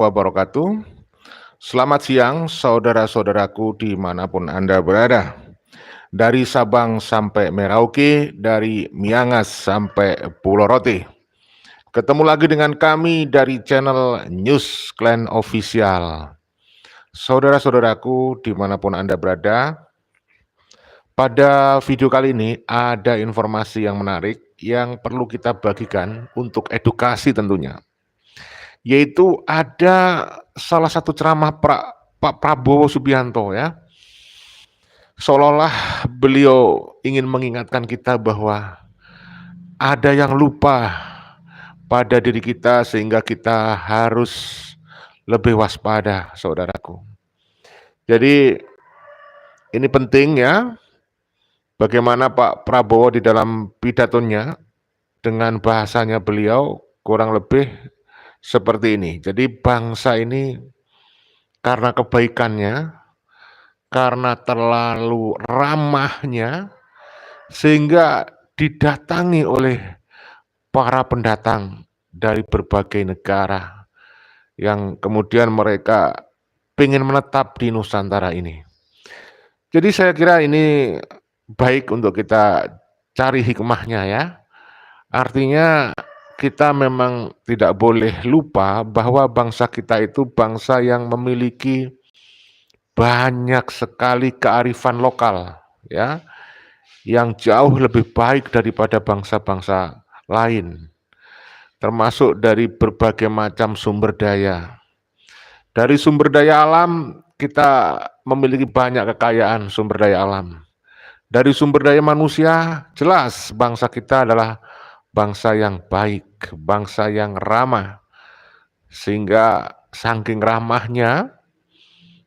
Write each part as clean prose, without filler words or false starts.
wabarakatuh. Selamat siang saudara-saudaraku dimanapun Anda berada. Dari Sabang sampai Merauke, dari Miangas sampai Pulau Rote. Ketemu lagi dengan kami dari channel News Clan Official. Saudara-saudaraku dimanapun Anda berada, pada video kali ini ada informasi yang menarik yang perlu kita bagikan untuk edukasi tentunya. Yaitu ada salah satu ceramah Pak Prabowo Subianto ya. Seolah-olah beliau ingin mengingatkan kita bahwa ada yang lupa pada diri kita sehingga kita harus lebih waspada, saudaraku. Jadi ini penting ya, bagaimana Pak Prabowo di dalam pidatonya dengan bahasanya beliau kurang lebih seperti ini. Jadi bangsa ini karena kebaikannya, karena terlalu ramahnya, sehingga didatangi oleh para pendatang dari berbagai negara yang kemudian mereka ingin menetap di Nusantara ini. Jadi saya kira ini baik untuk kita cari hikmahnya ya. Artinya kita memang tidak boleh lupa bahwa bangsa kita itu bangsa yang memiliki banyak sekali kearifan lokal ya, yang jauh lebih baik daripada bangsa-bangsa lain, termasuk dari berbagai macam sumber daya. Dari sumber daya alam kita memiliki banyak kekayaan sumber daya alam. Dari sumber daya manusia jelas bangsa kita adalah bangsa yang baik, bangsa yang ramah, sehingga saking ramahnya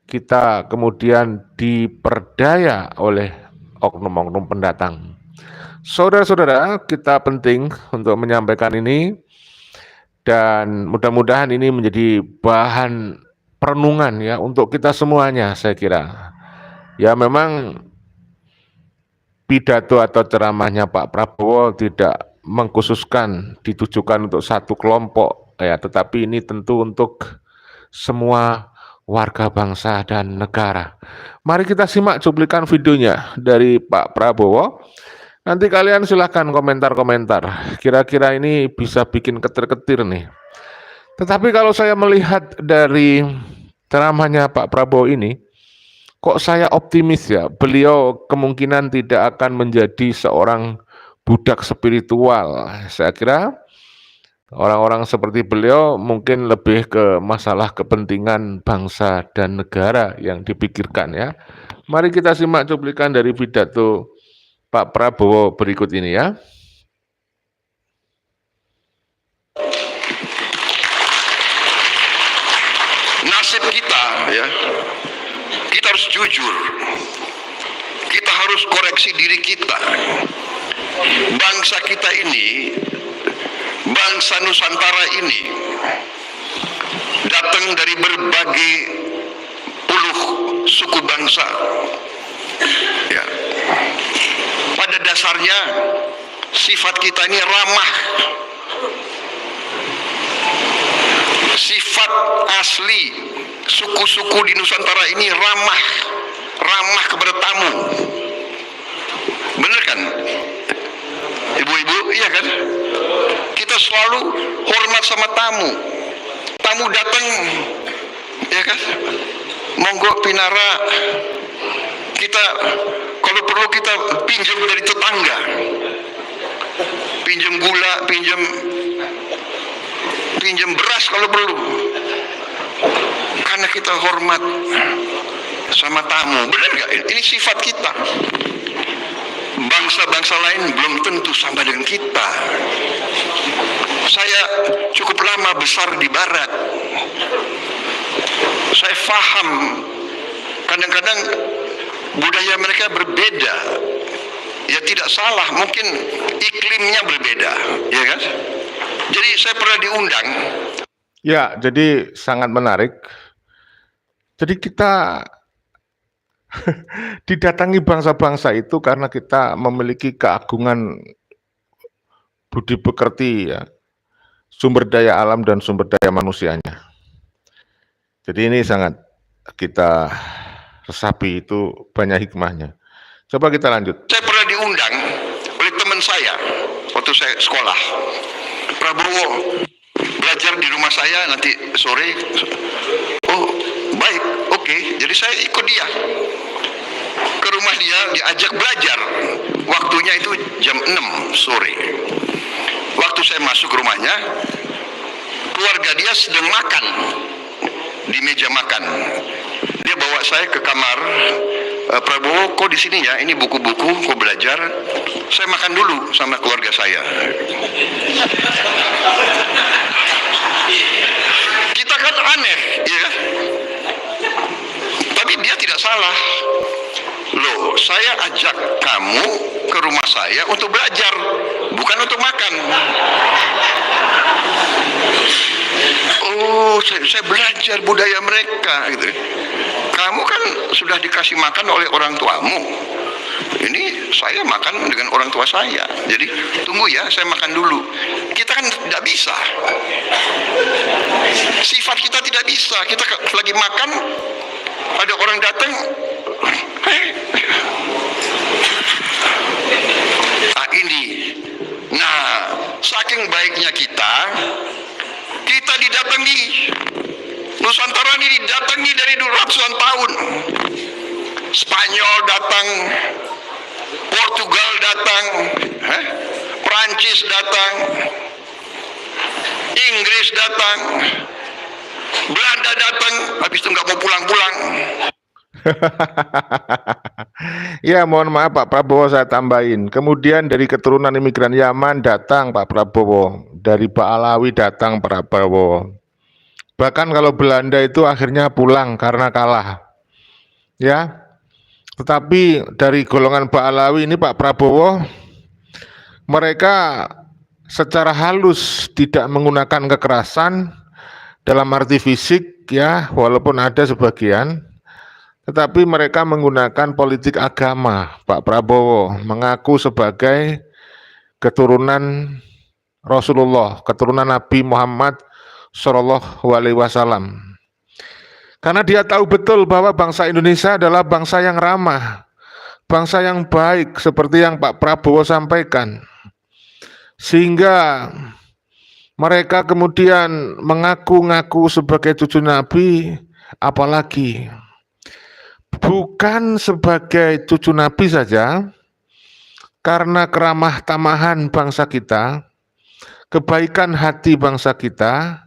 kita kemudian diperdaya oleh oknum-oknum pendatang. Saudara-saudara, kita penting untuk menyampaikan ini dan mudah-mudahan ini menjadi bahan perenungan ya untuk kita semuanya, saya kira. Ya memang pidato atau ceramahnya Pak Prabowo tidak mengkhususkan ditujukan untuk satu kelompok ya, tetapi ini tentu untuk semua warga bangsa dan negara. Mari kita simak cuplikan videonya dari Pak Prabowo. Nanti kalian silahkan komentar-komentar. Kira-kira ini bisa bikin ketir-ketir nih. Tetapi kalau saya melihat dari ceramahnya Pak Prabowo ini, kok saya optimis ya. Beliau kemungkinan tidak akan menjadi seorang budak spiritual. Saya kira orang-orang seperti beliau mungkin lebih ke masalah kepentingan bangsa dan negara yang dipikirkan ya. Mari kita simak cuplikan dari pidato Pak Prabowo berikut ini ya. Nasib kita ya, kita harus jujur. Kita harus koreksi diri kita. Bangsa kita ini, bangsa Nusantara ini datang dari berbagai puluh suku bangsa. Ya. Pada dasarnya sifat kita ini ramah. Sifat asli suku-suku di Nusantara ini ramah kepada tamu. Benar kan? Ibu-ibu, iya kan? Kita selalu hormat sama tamu. Tamu datang, ya kan? Monggo pinara. Kita kalau perlu kita pinjam dari tetangga. Pinjam gula, pinjam beras kalau perlu. Karena kita hormat sama tamu. Benar nggak? Ini sifat kita. Bangsa-bangsa lain belum tentu sama dengan kita. Saya cukup lama besar di barat. Saya paham kadang-kadang budaya mereka berbeda. Ya tidak salah, mungkin iklimnya berbeda, ya kan? Jadi saya pernah diundang. Ya, jadi sangat menarik. Jadi kita didatangi bangsa-bangsa itu karena kita memiliki keagungan budi pekerti ya, sumber daya alam dan sumber daya manusianya. Jadi ini sangat kita resapi, itu banyak hikmahnya. Coba kita lanjut. Saya pernah diundang oleh teman saya waktu saya sekolah. Prabowo belajar di rumah saya nanti sore. Oh baik, oke. Jadi saya ikut dia ke rumah dia, diajak belajar. Waktunya itu jam 6 sore. Waktu saya masuk ke rumahnya, keluarga dia sedang makan di meja makan. Dia bawa saya ke kamar. Prabowo, kok di sini ya? Ini buku-buku, kok belajar? Saya makan dulu sama keluarga saya. Kita kan aneh, ya. Tapi dia tidak salah. Loh, saya ajak kamu ke rumah saya untuk belajar, bukan untuk makan. Oh, saya belajar budaya mereka gitu. Kamu kan sudah dikasih makan oleh orang tuamu. Ini saya makan dengan orang tua saya. Jadi tunggu ya, saya makan dulu. Kita kan tidak bisa. Sifat kita tidak bisa. Kita lagi makan, ada orang datang. Nah ini. Nah, saking baiknya kita didatangi. Nusantara ini didatangi dari ratusan tahun. Spanyol datang, Portugal datang, Prancis datang, Inggris datang, Belanda datang, habis itu nggak mau pulang-pulang. Ya, mohon maaf Pak Prabowo, saya tambahin. Kemudian dari keturunan imigran Yaman datang Pak Prabowo, dari Ba'alawi datang Pak Prabowo. Bahkan kalau Belanda itu akhirnya pulang karena kalah. Ya. Tetapi dari golongan Ba'alawi ini Pak Prabowo, mereka secara halus tidak menggunakan kekerasan dalam arti fisik, ya, walaupun ada sebagian, tetapi mereka menggunakan politik agama. Pak Prabowo mengaku sebagai keturunan Rasulullah, keturunan Nabi Muhammad Shallallahu Alaihi Wasallam. Karena dia tahu betul bahwa bangsa Indonesia adalah bangsa yang ramah, bangsa yang baik, seperti yang Pak Prabowo sampaikan. Sehingga mereka kemudian mengaku-ngaku sebagai cucu Nabi, apalagi bukan sebagai cucu Nabi saja, karena keramah tamahan bangsa kita, kebaikan hati bangsa kita,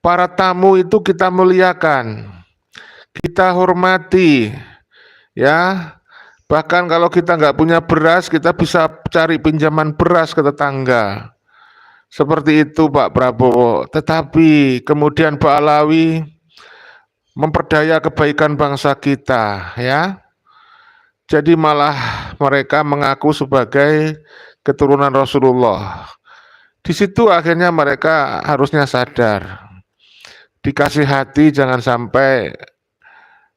para tamu itu kita muliakan, kita hormati, ya. Bahkan kalau kita nggak punya beras, kita bisa cari pinjaman beras ke tetangga. Seperti itu Pak Prabowo. Tetapi kemudian Ba'alawi memperdaya kebaikan bangsa kita, ya. Jadi malah mereka mengaku sebagai keturunan Rasulullah. Di situ akhirnya mereka harusnya sadar. Dikasih hati jangan sampai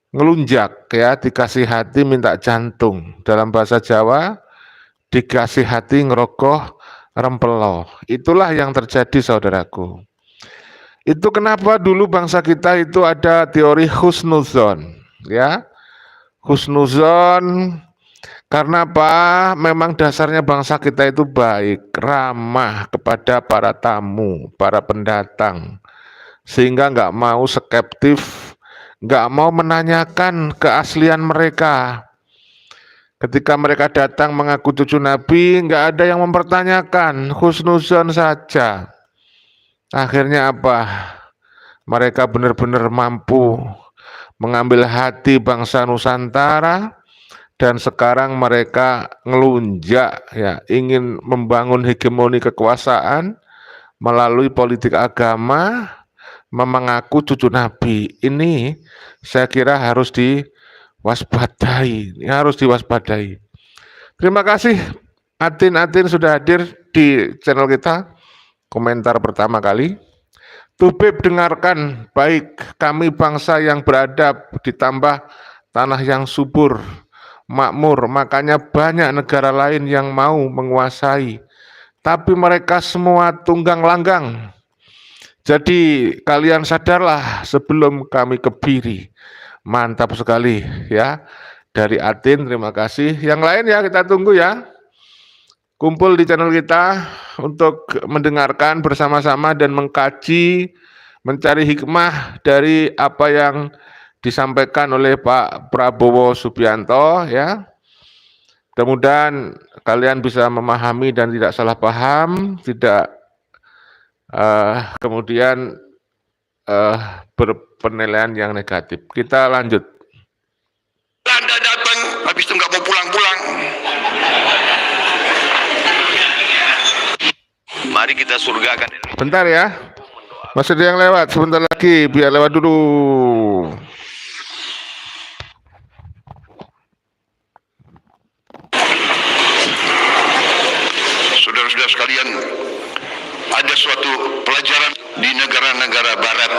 ngelunjak, ya. Dikasih hati minta jantung. Dalam bahasa Jawa, dikasih hati ngerogoh rempelo. Itulah yang terjadi saudaraku. Itu kenapa dulu bangsa kita itu ada teori husnuzon, ya. Husnuzon karena apa? Memang dasarnya bangsa kita itu baik, ramah kepada para tamu, para pendatang, sehingga nggak mau skeptif, nggak mau menanyakan keaslian mereka. Ketika mereka datang mengaku cucu Nabi, nggak ada yang mempertanyakan, husnuzon saja. Akhirnya apa? Mereka benar-benar mampu mengambil hati bangsa Nusantara, dan sekarang mereka ngelunjak, ya, ingin membangun hegemoni kekuasaan melalui politik agama, mengaku cucu Nabi. Ini saya kira harus diwaspadai, harus diwaspadai. Terima kasih Atin sudah hadir di channel kita. Komentar pertama kali. Tubib dengarkan, baik kami bangsa yang beradab ditambah tanah yang subur, makmur, makanya banyak negara lain yang mau menguasai. Tapi mereka semua tunggang langgang. Jadi kalian sadarlah sebelum kami kebiri. Mantap sekali ya. Dari Atin, terima kasih. Yang lain ya kita tunggu ya. Kumpul di channel kita untuk mendengarkan bersama-sama dan mengkaji, mencari hikmah dari apa yang disampaikan oleh Pak Prabowo Subianto ya. Mudah-mudahan kalian bisa memahami dan tidak salah paham, tidak kemudian berpenilaian yang negatif. Kita lanjut. Anda datang, habis itu nggak mau pulang-pulang. Mari kita surgakan. Bentar ya, masih ada yang lewat, sebentar lagi, biar lewat dulu. Saudara-saudara sekalian, ada suatu pelajaran di negara-negara barat.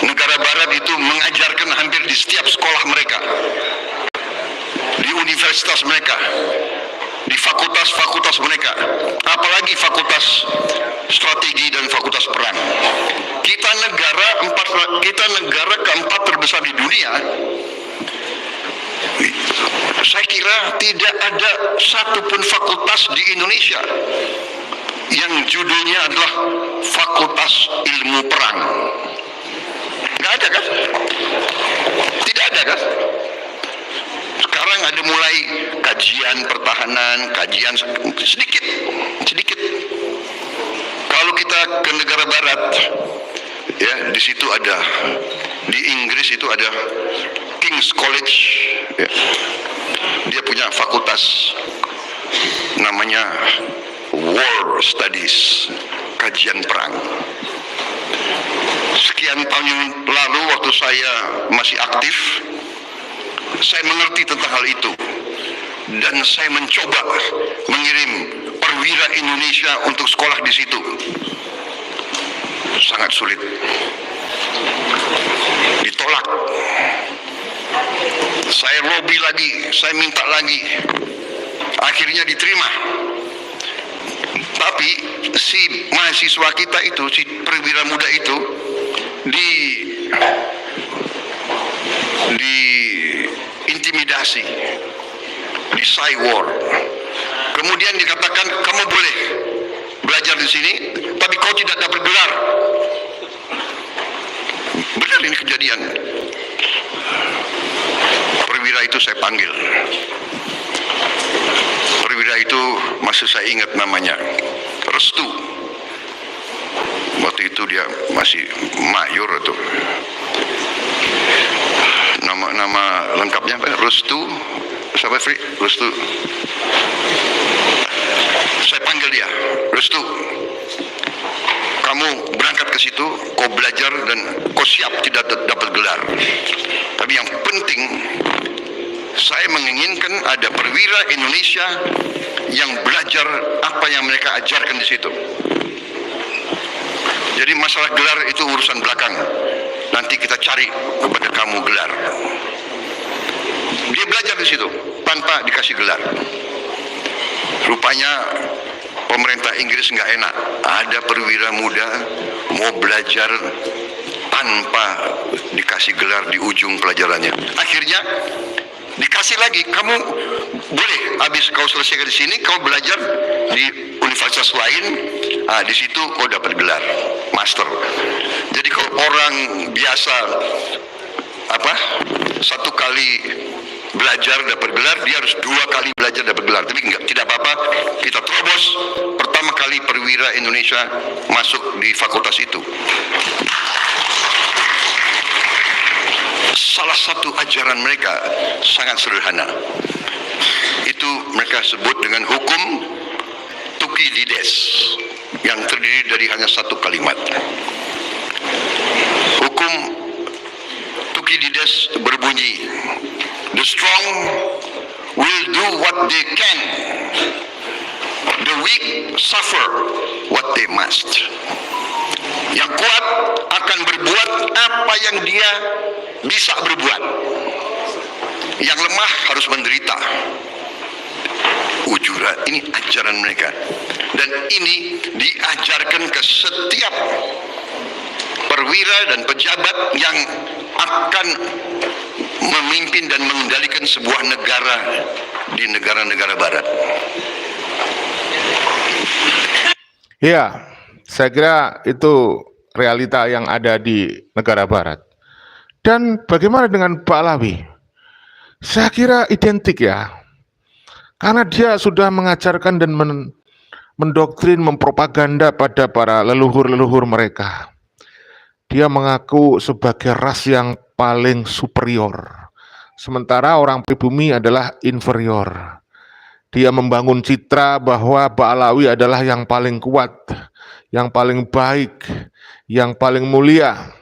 Negara barat itu mengajarkan hampir di setiap sekolah mereka, di universitas mereka, di fakultas-fakultas mereka, apalagi fakultas strategi dan fakultas perang. Kita negara keempat terbesar di dunia. Saya kira tidak ada satupun fakultas di Indonesia yang judulnya adalah Fakultas Ilmu Perang. Nggak ada kan? Tidak ada kan? Sekarang ada mulai kajian pertahanan, kajian sedikit. Kalau kita ke negara barat, ya di situ ada, di Inggris itu ada King's College, ya. Dia punya fakultas namanya War Studies, kajian perang. Sekian tahun yang lalu waktu saya masih aktif, saya mengerti tentang hal itu dan saya mencoba mengirim perwira Indonesia untuk sekolah di situ. Sangat sulit, ditolak. Saya lobby lagi, saya minta lagi, akhirnya diterima. Tapi si mahasiswa kita itu, si perwira muda itu intimidasi, di cywar. Kemudian dikatakan kamu boleh belajar di sini, tapi kau tidak dapat gelar. Benar ini kejadian. Perwira itu saya panggil. Perwira itu masih saya ingat namanya, Restu. Waktu itu dia masih mayor itu. Nama lengkapnya apa? Restu. Siapa Fri? Restu. Saya panggil dia, Restu. Kamu berangkat ke situ, kau belajar dan kau siap tidak dapat gelar. Tapi yang penting, saya menginginkan ada perwira Indonesia yang belajar apa yang mereka ajarkan di situ. Jadi masalah gelar itu urusan belakang. Nanti kita cari kepada kamu gelar. Dia belajar di situ tanpa dikasih gelar. Rupanya pemerintah Inggris nggak enak. Ada perwira muda mau belajar tanpa dikasih gelar di ujung pelajarannya. Akhirnya dikasih lagi, kamu boleh habis kau selesaikan di sini, kau belajar di universitas lain, di situ kau dapat gelar master. Jadi kalau orang biasa satu kali belajar dapat gelar, dia harus 2 kali belajar dapat gelar. Tapi tidak apa-apa, kita terobos. Pertama kali perwira Indonesia masuk di fakultas itu. Salah satu ajaran mereka sangat sederhana. Itu mereka sebut dengan hukum Thukydides, yang terdiri dari hanya satu kalimat. Hukum Thukydides berbunyi, the strong will do what they can, the weak suffer what they must. Yang kuat akan berbuat apa yang dia bisa berbuat. Yang lemah harus menderita. ujura. Ini ajaran mereka, dan ini diajarkan ke setiap perwira dan pejabat yang akan memimpin dan mengendalikan sebuah negara di negara-negara barat. Ya, saya kira itu realita yang ada di negara barat. Dan bagaimana dengan Pak Alawi? Saya kira identik ya. Karena dia sudah mengajarkan dan mendoktrin, mempropaganda pada para leluhur-leluhur mereka. Dia mengaku sebagai ras yang paling superior. Sementara orang pribumi adalah inferior. Dia membangun citra bahwa Pak Alawi adalah yang paling kuat, yang paling baik, yang paling mulia.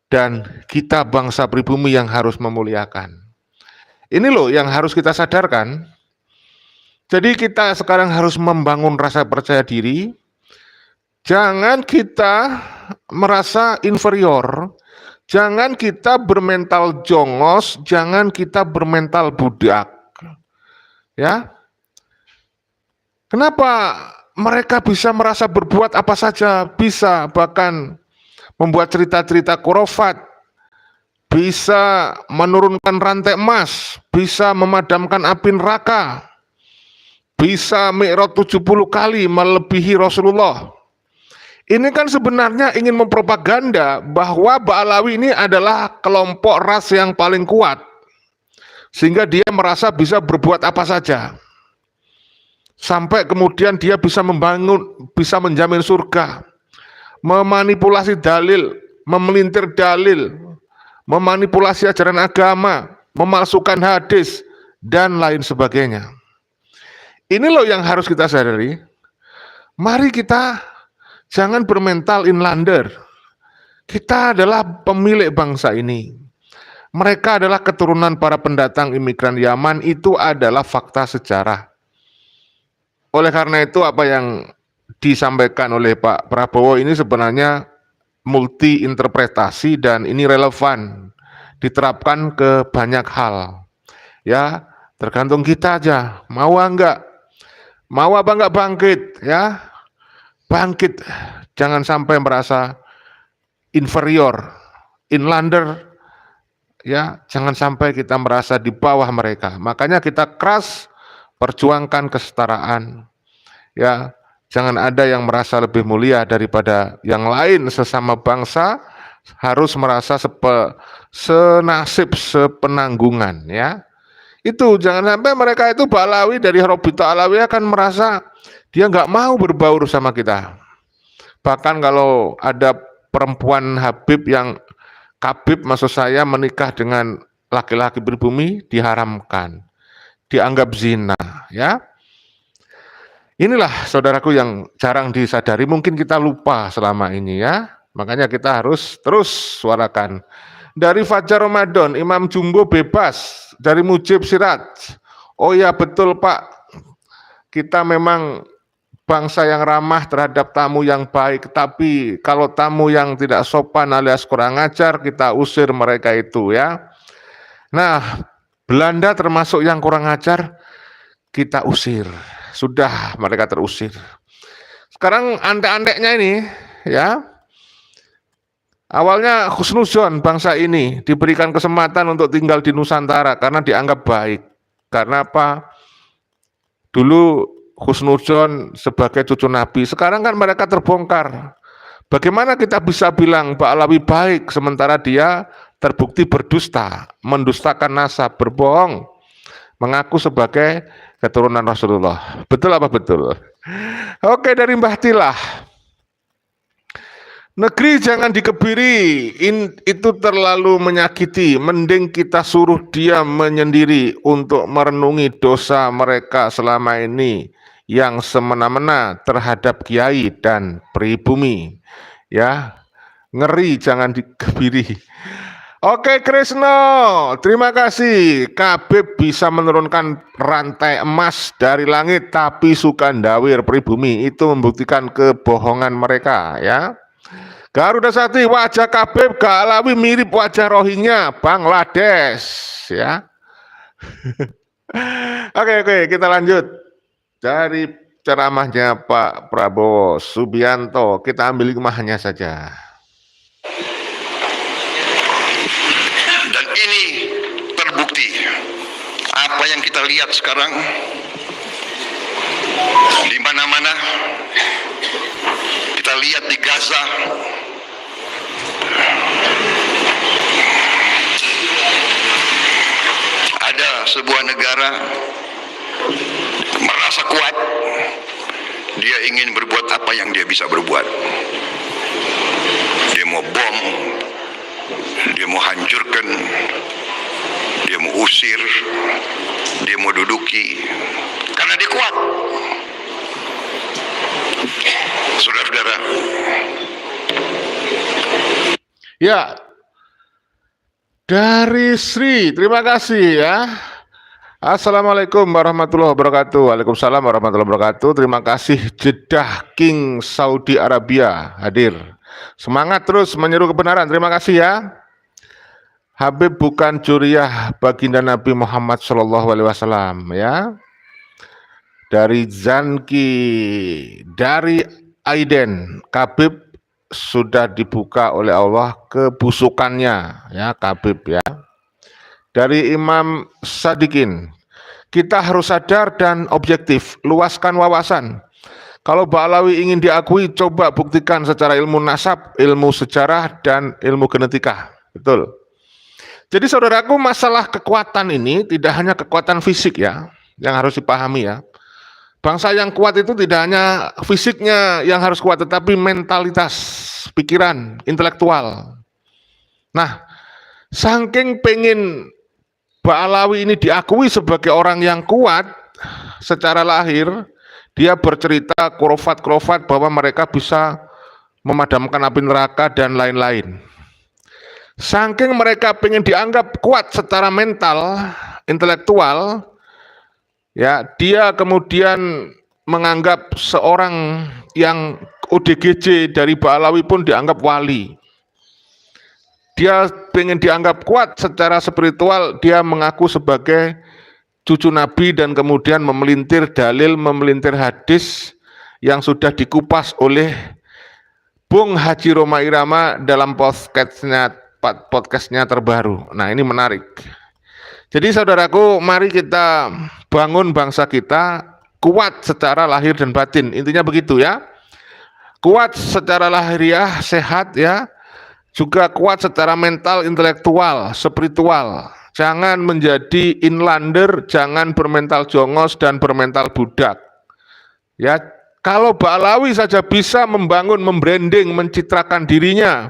Dan kita bangsa pribumi yang harus memuliakan. Ini loh yang harus kita sadarkan. Jadi kita sekarang harus membangun rasa percaya diri. Jangan kita merasa inferior. Jangan kita bermental jongos. Jangan kita bermental budak. Ya. Kenapa mereka bisa merasa berbuat apa saja? Bisa bahkan membuat cerita-cerita khurafat, bisa menurunkan rantai emas, bisa memadamkan api neraka, bisa mi'raj 70 kali melebihi Rasulullah. Ini kan sebenarnya ingin mempropaganda bahwa Pak Alawi ini adalah kelompok ras yang paling kuat, sehingga dia merasa bisa berbuat apa saja. Sampai kemudian dia bisa membangun, bisa menjamin surga, memanipulasi dalil, memelintir dalil, memanipulasi ajaran agama, memalsukan hadis, dan lain sebagainya. Ini loh yang harus kita sadari. Mari kita jangan bermental inlander. Kita adalah pemilik bangsa ini. Mereka adalah keturunan para pendatang imigran Yaman, itu adalah fakta sejarah. Oleh karena itu apa yang disampaikan oleh Pak Prabowo ini sebenarnya multi interpretasi dan ini relevan diterapkan ke banyak hal. Ya, tergantung kita aja, mau enggak, mau apa enggak bangkit, ya. Bangkit, jangan sampai merasa inferior, inlander, ya, jangan sampai kita merasa di bawah mereka. Makanya kita keras perjuangkan kesetaraan. Ya, jangan ada yang merasa lebih mulia daripada yang lain. Sesama bangsa harus merasa senasib, sepenanggungan, ya. Itu jangan sampai mereka itu Pak Alawi dari Robita Alawi akan merasa dia nggak mau berbaur sama kita. Bahkan kalau ada perempuan Habib yang Kabib, maksud saya menikah dengan laki-laki pribumi diharamkan, dianggap zina, ya. Inilah saudaraku yang jarang disadari, mungkin kita lupa selama ini, ya. Makanya kita harus terus suarakan. Dari Fajar Ramadan, Imam Jumbo bebas. Dari Mujib Sirat, oh ya betul Pak, kita memang bangsa yang ramah terhadap tamu yang baik, tapi kalau tamu yang tidak sopan alias kurang ajar, kita usir mereka itu, ya. Nah, Belanda termasuk yang kurang ajar, kita usir. Sudah mereka terusir. Sekarang antek-anteknya ini, ya. Awalnya husnuzon bangsa ini diberikan kesempatan untuk tinggal di Nusantara karena dianggap baik. Karena apa? Dulu husnuzon sebagai cucu Nabi. Sekarang kan mereka terbongkar. Bagaimana kita bisa bilang Pak Alawi baik sementara dia terbukti berdusta, mendustakan nasab, berbohong, mengaku sebagai keturunan Rasulullah. Betul apa betul? Oke, dari Mbah Tilah. Negeri jangan dikebiri, itu terlalu menyakiti. Mending kita suruh dia menyendiri untuk merenungi dosa mereka selama ini yang semena-mena terhadap kiai dan pribumi. Ya, ngeri jangan dikebiri. Oke Krisno, terima kasih. Kabib bisa menurunkan rantai emas dari langit, tapi suka ndawir pribumi. Itu membuktikan kebohongan mereka, ya. Garuda Sakti, wajah Kabib Pak Alawi mirip wajah Rohingya Bangladesh, ya. Oke, kita lanjut. dari ceramahnya Pak Prabowo Subianto, kita ambil hikmahnya saja. Dan ini terbukti. Apa yang kita lihat sekarang di mana-mana, kita lihat di Gaza, ada sebuah negara merasa kuat, dia ingin berbuat apa yang dia bisa berbuat. Dia mau bom, dia mau hancurkan, dia mau usir, dia mau duduki, karena dia kuat. Saudara-saudara, ya, dari Sri, terima kasih ya. Assalamualaikum warahmatullahi wabarakatuh. Waalaikumsalam warahmatullahi wabarakatuh. Terima kasih Jeddah King Saudi Arabia hadir. Semangat terus menyeru kebenaran. Terima kasih ya. Habib bukan Juriyah baginda Nabi Muhammad Shallallahu Alaihi Wasallam ya. Dari Zanki, dari Aiden, Kabib sudah dibuka oleh Allah kebusukannya ya Kabib ya. Dari Imam Sadikin, kita harus sadar dan objektif, luaskan wawasan. Kalau Ba'alawi ingin diakui, coba buktikan secara ilmu nasab, ilmu sejarah, dan ilmu genetika. Betul. Jadi saudaraku, masalah kekuatan ini tidak hanya kekuatan fisik ya, yang harus dipahami ya. Bangsa yang kuat itu tidak hanya fisiknya yang harus kuat, tetapi mentalitas, pikiran, intelektual. Nah, saking pengen Ba'alawi ini diakui sebagai orang yang kuat secara lahir, dia bercerita kurofat-kurofat bahwa mereka bisa memadamkan api neraka dan lain-lain. Saking mereka pengen dianggap kuat secara mental, intelektual, ya dia kemudian menganggap seorang yang ODGJ dari Ba'alawi pun dianggap wali. Dia pengen dianggap kuat secara spiritual, dia mengaku sebagai cucu Nabi dan kemudian memelintir dalil, memelintir hadis yang sudah dikupas oleh Bung Haji Roma Irama dalam podcastnya terbaru. Nah, ini menarik. Jadi saudaraku, mari kita bangun bangsa kita kuat secara lahir dan batin. Intinya begitu ya. Kuat secara lahiriah, sehat ya. Juga kuat secara mental, intelektual, spiritual. Jangan menjadi inlander, jangan bermental jongos dan bermental budak. Ya, kalau Ba'alawi saja bisa membangun, membranding, mencitrakan dirinya,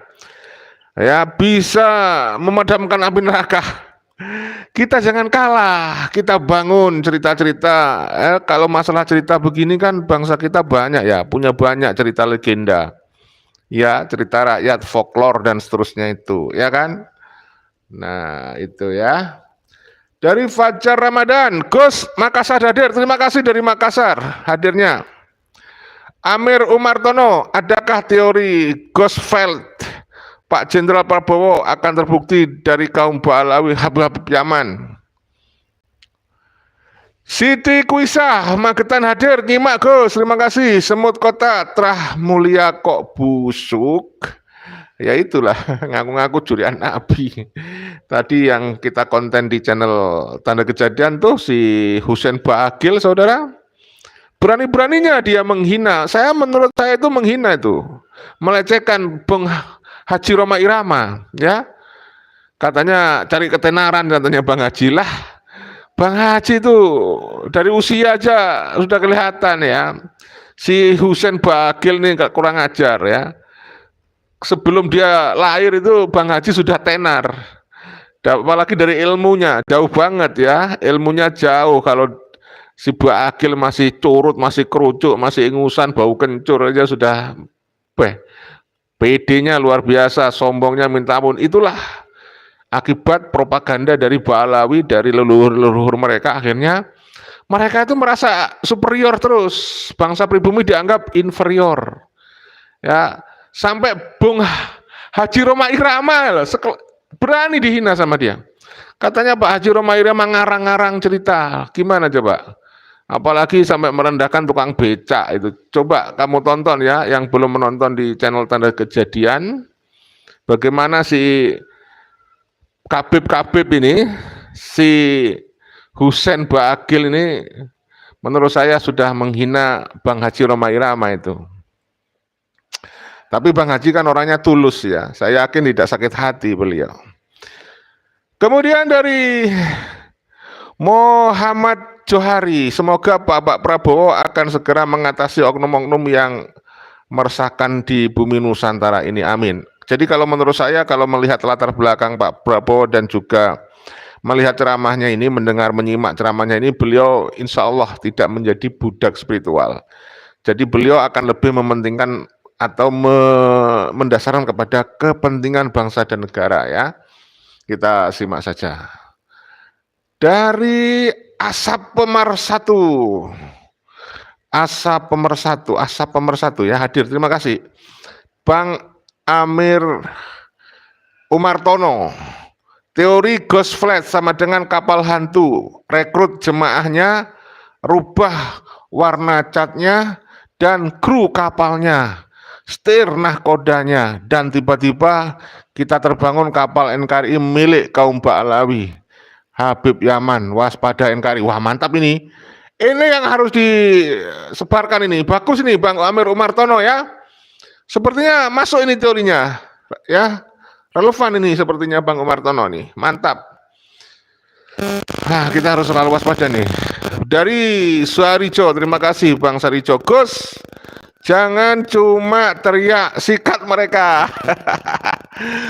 ya bisa memadamkan api neraka. Kita jangan kalah, kita bangun cerita-cerita. Kalau masalah cerita begini kan bangsa kita banyak ya, punya banyak cerita legenda. Ya, cerita rakyat, folklore dan seterusnya itu, ya kan? Nah, itu ya. Dari Fajar Ramadan, Gus Makassar hadir. Terima kasih dari Makassar hadirnya. Amir Umartono, adakah teori Gosfeld Pak Jenderal Prabowo akan terbukti dari kaum Ba'alawi Habib Yaman? Siti Kuisah, Magetan hadir, nyimak Gus, terima kasih. Semut kota terah mulia kok busuk. Ya itulah, ngaku-ngaku curian Nabi. Tadi yang kita konten di channel Tanda Kejadian tuh si Husein Bagil, saudara. Berani-beraninya dia menghina. Menurut saya itu menghina itu. Melecehkan Bung Haji Roma Irama, ya. Katanya cari ketenaran katanya Bang Haji lah. Bang Haji itu dari usia aja sudah kelihatan ya. Si Husein Bagil ini kurang ajar ya. Sebelum dia lahir itu Bang Haji sudah tenar. Apalagi dari ilmunya jauh banget ya. Ilmunya jauh. Kalau si Bagil masih curut, masih kerucuk, masih ingusan, bau kencur aja sudah PD-nya luar biasa, sombongnya minta ampun. Itulah akibat propaganda dari Ba'alawi, dari leluhur-leluhur mereka. Akhirnya mereka itu merasa superior terus, bangsa pribumi dianggap inferior ya, sampai Bung Haji Roma Irama berani dihina sama dia. Katanya Pak Haji Roma Irama ngarang-ngarang cerita. Gimana coba? Apalagi sampai merendahkan tukang becak itu. Coba kamu tonton ya, yang belum menonton di channel Tanda Kejadian, bagaimana si Kabib ini, si Husein Baagil ini, menurut saya sudah menghina Bang Haji Rhoma Irama itu. Tapi Bang Haji kan orangnya tulus ya, saya yakin tidak sakit hati beliau. Kemudian dari Muhammad Johari, semoga Pak Prabowo akan segera mengatasi oknum-oknum yang meresahkan di bumi Nusantara ini, amin. Jadi kalau menurut saya, kalau melihat latar belakang Pak Prabowo dan juga melihat ceramahnya ini, menyimak ceramahnya ini, beliau insya Allah tidak menjadi budak spiritual. Jadi beliau akan lebih mementingkan atau mendasarkan kepada kepentingan bangsa dan negara ya. Kita simak saja. Dari Asap Pemersatu ya hadir, terima kasih. Bang Amir Umartono, teori ghost flight sama dengan kapal hantu, rekrut jemaahnya, rubah warna catnya dan kru kapalnya, setir nahkodanya, dan tiba-tiba kita terbangun kapal NKRI milik kaum Ba'alawi. Habib Yaman, waspada NKRI. Wah mantap ini. Ini yang harus disebarkan ini. Bagus ini Bang Amir Umartono ya. Sepertinya masuk ini teorinya. Ya, relevan ini sepertinya Bang Umartono nih. Mantap. Nah, kita harus selalu waspada nih. Dari Suarijo, terima kasih Bang Sarijo. Gus, jangan cuma teriak, sikat mereka.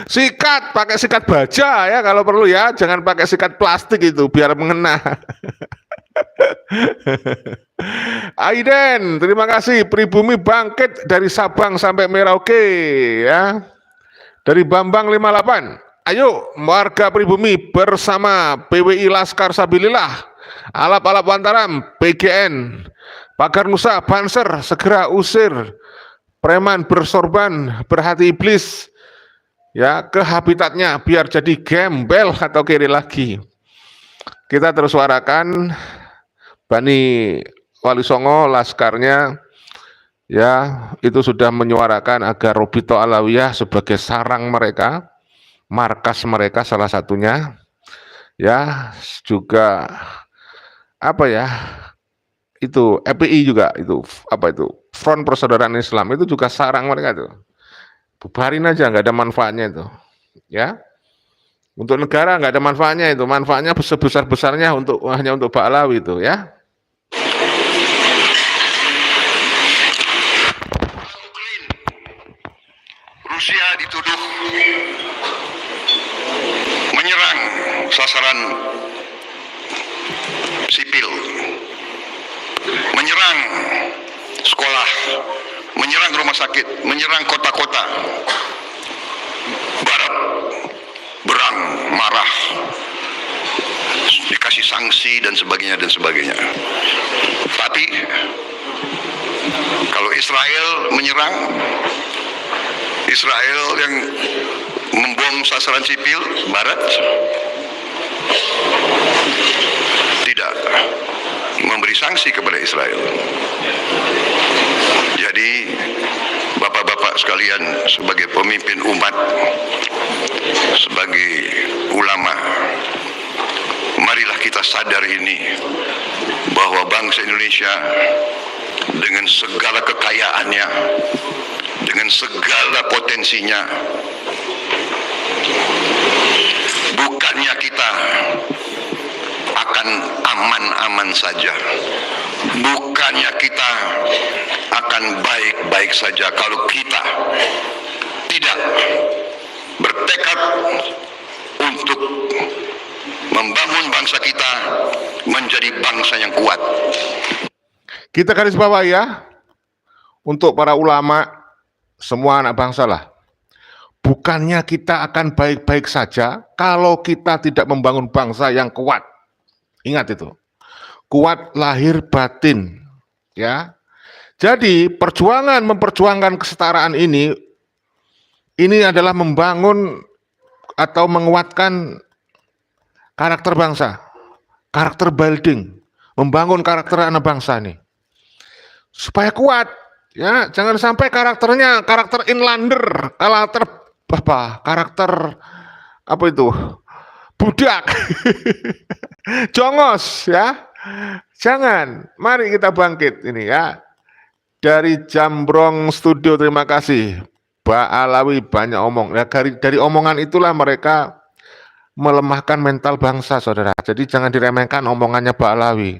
Sikat, pakai sikat baja ya kalau perlu ya, jangan pakai sikat plastik itu biar mengena. Aiden, terima kasih. Pribumi bangkit dari Sabang sampai Merauke ya. Dari Bambang 58. Ayo warga pribumi bersama PWI Laskar Sabilillah, Alap-Alap Wantaram, PGN, Pagar Nusa, Banser, segera usir preman bersorban berhati iblis ya ke habitatnya biar jadi gembel atau kiri lagi. Kita terus suarakan Bani Wali Songo, laskarnya ya itu sudah menyuarakan agar Robito Alawiyah sebagai sarang mereka, markas mereka salah satunya ya, juga apa ya, itu FPI juga, itu apa itu, Front Persaudaraan Islam, itu juga sarang mereka itu. Bubarin aja, nggak ada manfaatnya itu ya. Untuk negara nggak ada manfaatnya itu, manfaatnya sebesar-besarnya hanya untuk Ba'alawi itu ya. Rusia dituduh menyerang sasaran sipil, menyerang sekolah, menyerang rumah sakit, menyerang kota-kota. Barat berang, marah, dikasih sanksi dan sebagainya dan sebagainya. Tapi kalau Israel menyerang, Israel yang membom sasaran sipil Barat tidak memberi sanksi kepada Israel. Jadi bapak-bapak sekalian, sebagai pemimpin umat, sebagai ulama, marilah kita sadar ini, bahwa bangsa Indonesia dengan segala kekayaannya, dengan segala potensinya, bukannya kita akan aman-aman saja, bukannya kita akan baik-baik saja kalau kita tidak bertekad untuk membangun bangsa kita menjadi bangsa yang kuat. Kita garis bawah ya, untuk para ulama, semua anak bangsa lah. Bukannya kita akan baik-baik saja kalau kita tidak membangun bangsa yang kuat. Ingat itu, kuat lahir batin ya. Jadi memperjuangkan kesetaraan ini adalah membangun atau menguatkan karakter bangsa, karakter building, membangun karakter anak bangsa nih supaya kuat. Ya, jangan sampai karakternya karakter inlander, karakter apa itu? Budak. Jongos ya. Jangan. Mari kita bangkit ini ya. Dari Jambrong Studio, terima kasih. Mbak Alawi banyak omong. Ya, dari omongan itulah mereka melemahkan mental bangsa, saudara. Jadi jangan diremehkan omongannya Mbak Alawi.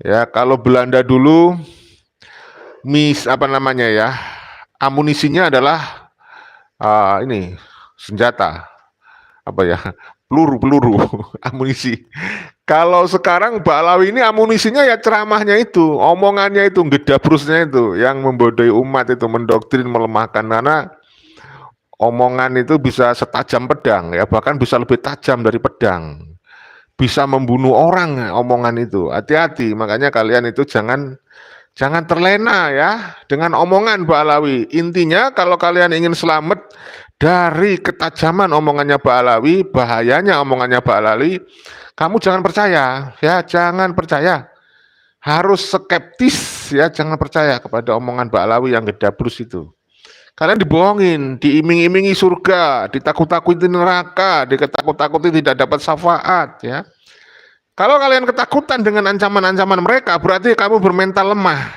Ya, kalau Belanda dulu amunisinya adalah ini senjata peluru amunisi. Kalau sekarang Mbak Alawi ini amunisinya ya ceramahnya itu, omongannya itu, gedabrusnya itu yang membodohi umat, itu mendoktrin, melemahkan, karena omongan itu bisa setajam pedang ya, bahkan bisa lebih tajam dari pedang, bisa membunuh orang omongan itu. Hati-hati, makanya kalian itu jangan terlena ya dengan omongan Mbak Alawi. Intinya kalau kalian ingin selamat dari ketajaman omongannya Mbak Alawi, bahayanya omongannya Mbak Alawi, kamu jangan percaya ya, jangan percaya. Harus skeptis ya, jangan percaya kepada omongan Mbak Alawi yang gedabrus itu. Kalian dibohongin, diiming-imingi surga, ditakut-takuti neraka, diketakut-takuti tidak dapat syafaat ya. Kalau kalian ketakutan dengan ancaman-ancaman mereka, berarti kamu bermental lemah,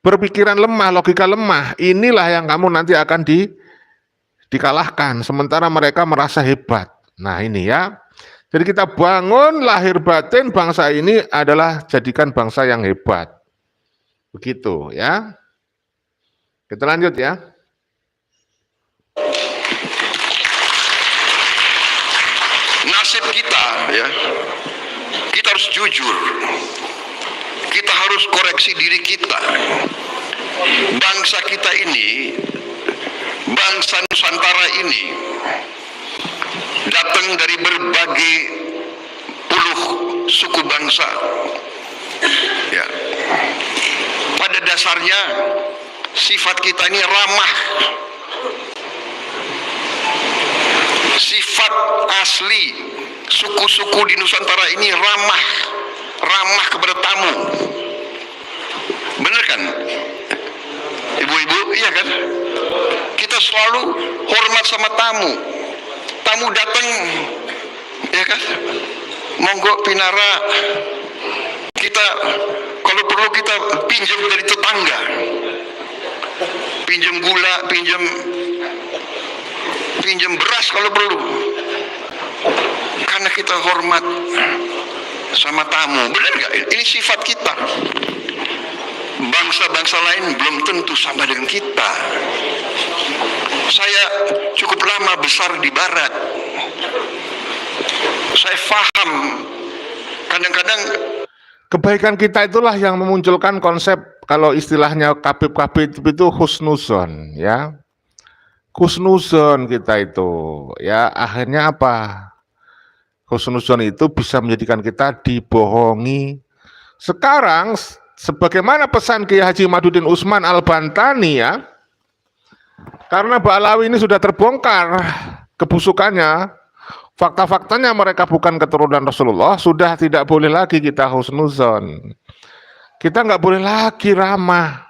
berpikiran lemah, logika lemah. Inilah yang kamu nanti akan dikalahkan, sementara mereka merasa hebat. Nah ini ya, jadi kita bangun lahir batin bangsa ini adalah jadikan bangsa yang hebat. Begitu ya. Kita lanjut ya. Nasib kita ya, kita harus jujur, kita harus koreksi diri kita. Bangsa kita ini, bangsa Nusantara ini datang dari berbagai puluh suku bangsa ya. Pada dasarnya sifat kita ini ramah. Sifat asli suku-suku di Nusantara ini ramah kepada tamu. Benar kan? Ibu-ibu, iya kan? Kita selalu hormat sama tamu. Tamu datang, ya kan? Monggo pinara. Kita kalau perlu kita pinjam dari tetangga. Pinjam gula, pinjam beras kalau perlu, karena kita hormat sama tamu. Benar nggak? Ini sifat kita. Bangsa-bangsa lain belum tentu sama dengan kita. Saya cukup lama besar di barat, saya paham kadang-kadang kebaikan kita itulah yang memunculkan konsep, kalau istilahnya Habib itu husnuzon ya. Husnuzon kita itu ya, akhirnya apa? Husnuzon itu bisa menjadikan kita dibohongi. Sekarang sebagaimana pesan Kiai Haji Madudin Usman Al-Bantani ya, karena Mbak Alawi ini sudah terbongkar kebusukannya, fakta-faktanya mereka bukan keturunan Rasulullah, sudah tidak boleh lagi kita husnuzon. Kita nggak boleh lagi ramah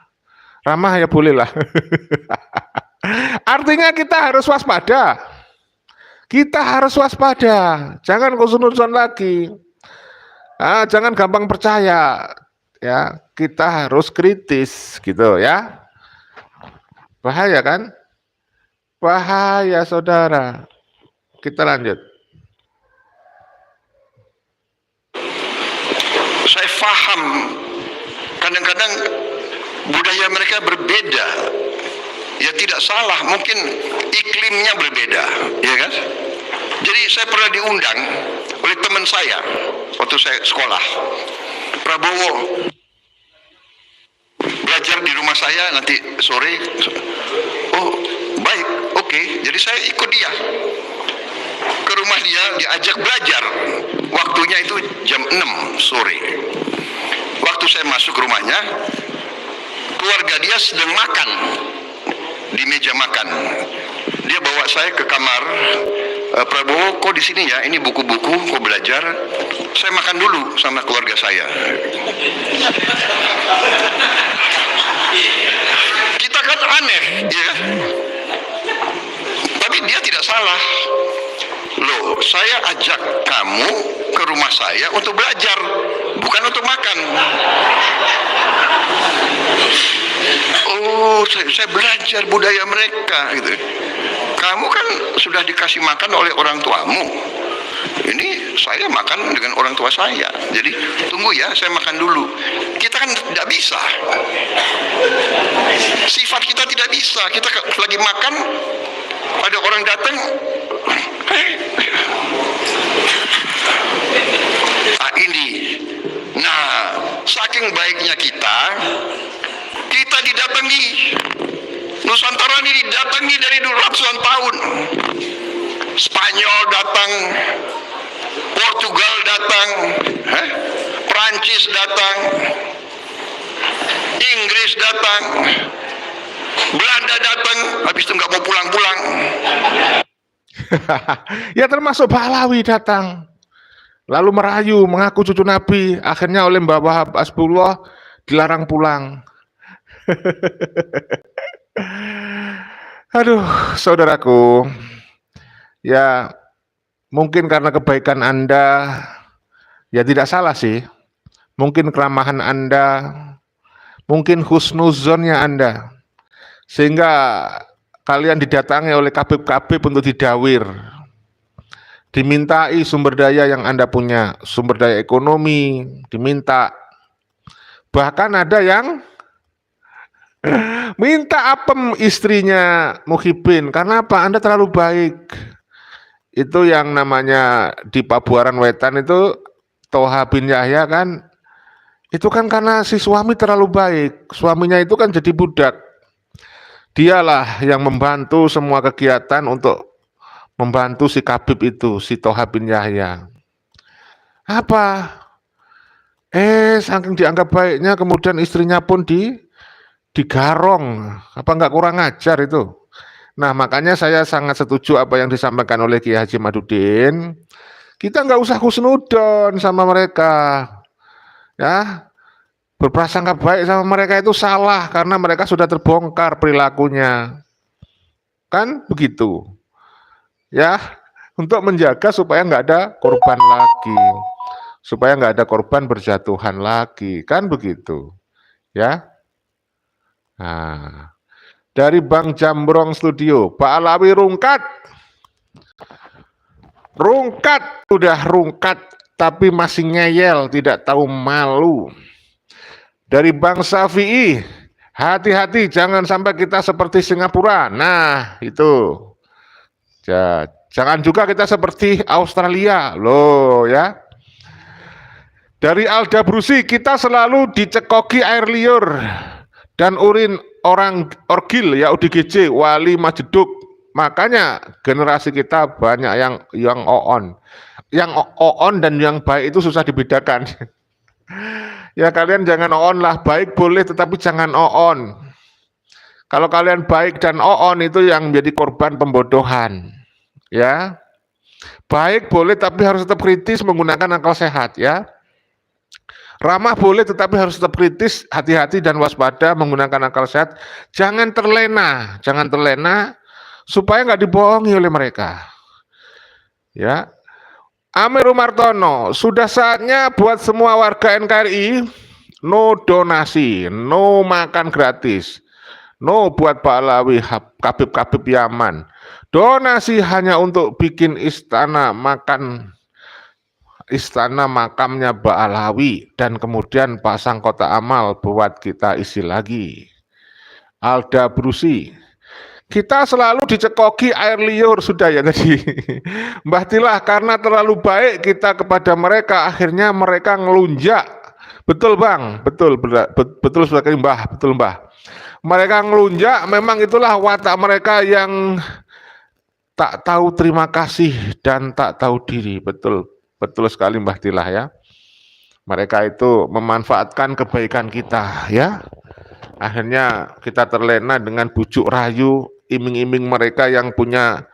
ya bolehlah. Artinya kita harus waspada. Kita harus waspada. Jangan husnuzon lagi. Jangan gampang percaya. Ya, kita harus kritis gitu ya. Bahaya kan? Bahaya saudara. Kita lanjut. Saya paham kadang-kadang budaya mereka berbeda. Ya tidak salah, mungkin iklimnya berbeda, ya kan? Jadi saya pernah diundang oleh teman saya waktu saya sekolah. Prabowo belajar di rumah saya nanti sore. Oh baik, oke. Jadi saya ikut dia ke rumah dia, diajak belajar. Waktunya itu jam 6 sore. Waktu saya masuk ke rumahnya, keluarga dia sedang makan di meja makan. Dia bawa saya ke kamar Prabowo, kok di sini ya, ini buku-buku, kok belajar, saya makan dulu sama keluarga saya. Kita kan aneh, ya. Tapi dia tidak salah. Loh, saya ajak kamu ke rumah saya untuk belajar, bukan untuk makan. Oh, saya belajar budaya mereka gitu. Kamu kan sudah dikasih makan oleh orang tuamu. Ini saya makan dengan orang tua saya. Jadi tunggu ya, saya makan dulu. Kita kan tidak bisa. Sifat kita tidak bisa. Kita lagi makan, ada orang datang. Ini. Nah, saking baiknya kita didatangi. Nusantara ini didatangi dari ratusan tahun. Spanyol datang, Portugal datang, Prancis datang, Inggris datang, Belanda datang, habis itu nggak mau pulang-pulang. Ya termasuk Pahlawi datang, lalu merayu mengaku cucu Nabi, akhirnya oleh Mbah Wahab Asbullah dilarang pulang. Aduh, saudaraku, ya mungkin karena kebaikan Anda, ya tidak salah sih, mungkin keramahan Anda, mungkin husnuzonnya Anda, sehingga kalian didatangi oleh kabib-kabib untuk didawir, dimintai sumber daya yang Anda punya, sumber daya ekonomi, diminta. Bahkan ada yang minta apem istrinya Muhyiddin, karena apa? Anda terlalu baik. Itu yang namanya di Pabuaran Wetan itu, Toha bin Yahya kan, itu kan karena si suami terlalu baik. Suaminya itu kan jadi budak. Dialah yang membantu semua kegiatan untuk membantu si kabib itu, si Toha bin Yahya. Apa? Saking dianggap baiknya, kemudian istrinya pun digarong. Apa enggak kurang ajar itu? Nah, makanya saya sangat setuju apa yang disampaikan oleh Kiai Haji Madudin. Kita enggak usah husnudon sama mereka. Ya, berprasangka baik sama mereka itu salah karena mereka sudah terbongkar perilakunya. Kan begitu. Ya, untuk menjaga supaya enggak ada korban lagi. Supaya enggak ada korban berjatuhan lagi. Kan begitu. Ya. Nah, dari Bang Jambrong Studio, Pak Alawi rungkat, udah rungkat, tapi masih ngeyel, tidak tahu malu. Dari Bang Safi'i, hati-hati, jangan sampai kita seperti Singapura. Nah, itu. Jangan juga kita seperti Australia, loh ya. Dari Alda Brusi, kita selalu dicekoki air liur dan urin orang orgil, ya ODGJ, wali majeduk. Makanya generasi kita banyak yang oon. Yang oon dan yang baik itu susah dibedakan. Ya kalian jangan oon lah, baik boleh tetapi jangan oon. Kalau kalian baik dan oon itu yang menjadi korban pembodohan. Ya. Baik boleh tapi harus tetap kritis menggunakan akal sehat ya. Ramah boleh tetapi harus tetap kritis, hati-hati dan waspada menggunakan akal sehat. Jangan terlena supaya nggak dibohongi oleh mereka. Ya, Amir Umartono, sudah saatnya buat semua warga NKRI no donasi, no makan gratis, no buat Pak Alawi, kabib-kabib Yaman. Donasi hanya untuk bikin istana makamnya Mbak Alawi dan kemudian pasang kotak amal buat kita isi lagi. Alda Brusi, kita selalu dicekoki air liur sudah ya tadi. Mbah Tilah, karena terlalu baik kita kepada mereka, akhirnya mereka ngelunjak. Betul Bang, betul sekali Mbah, betul Mbah. Mereka ngelunjak, memang itulah watak mereka yang tak tahu terima kasih dan tak tahu diri, betul. Betul sekali Mbah Tilah ya. Mereka itu memanfaatkan kebaikan kita ya. Akhirnya kita terlena dengan bujuk rayu, iming-iming mereka yang punya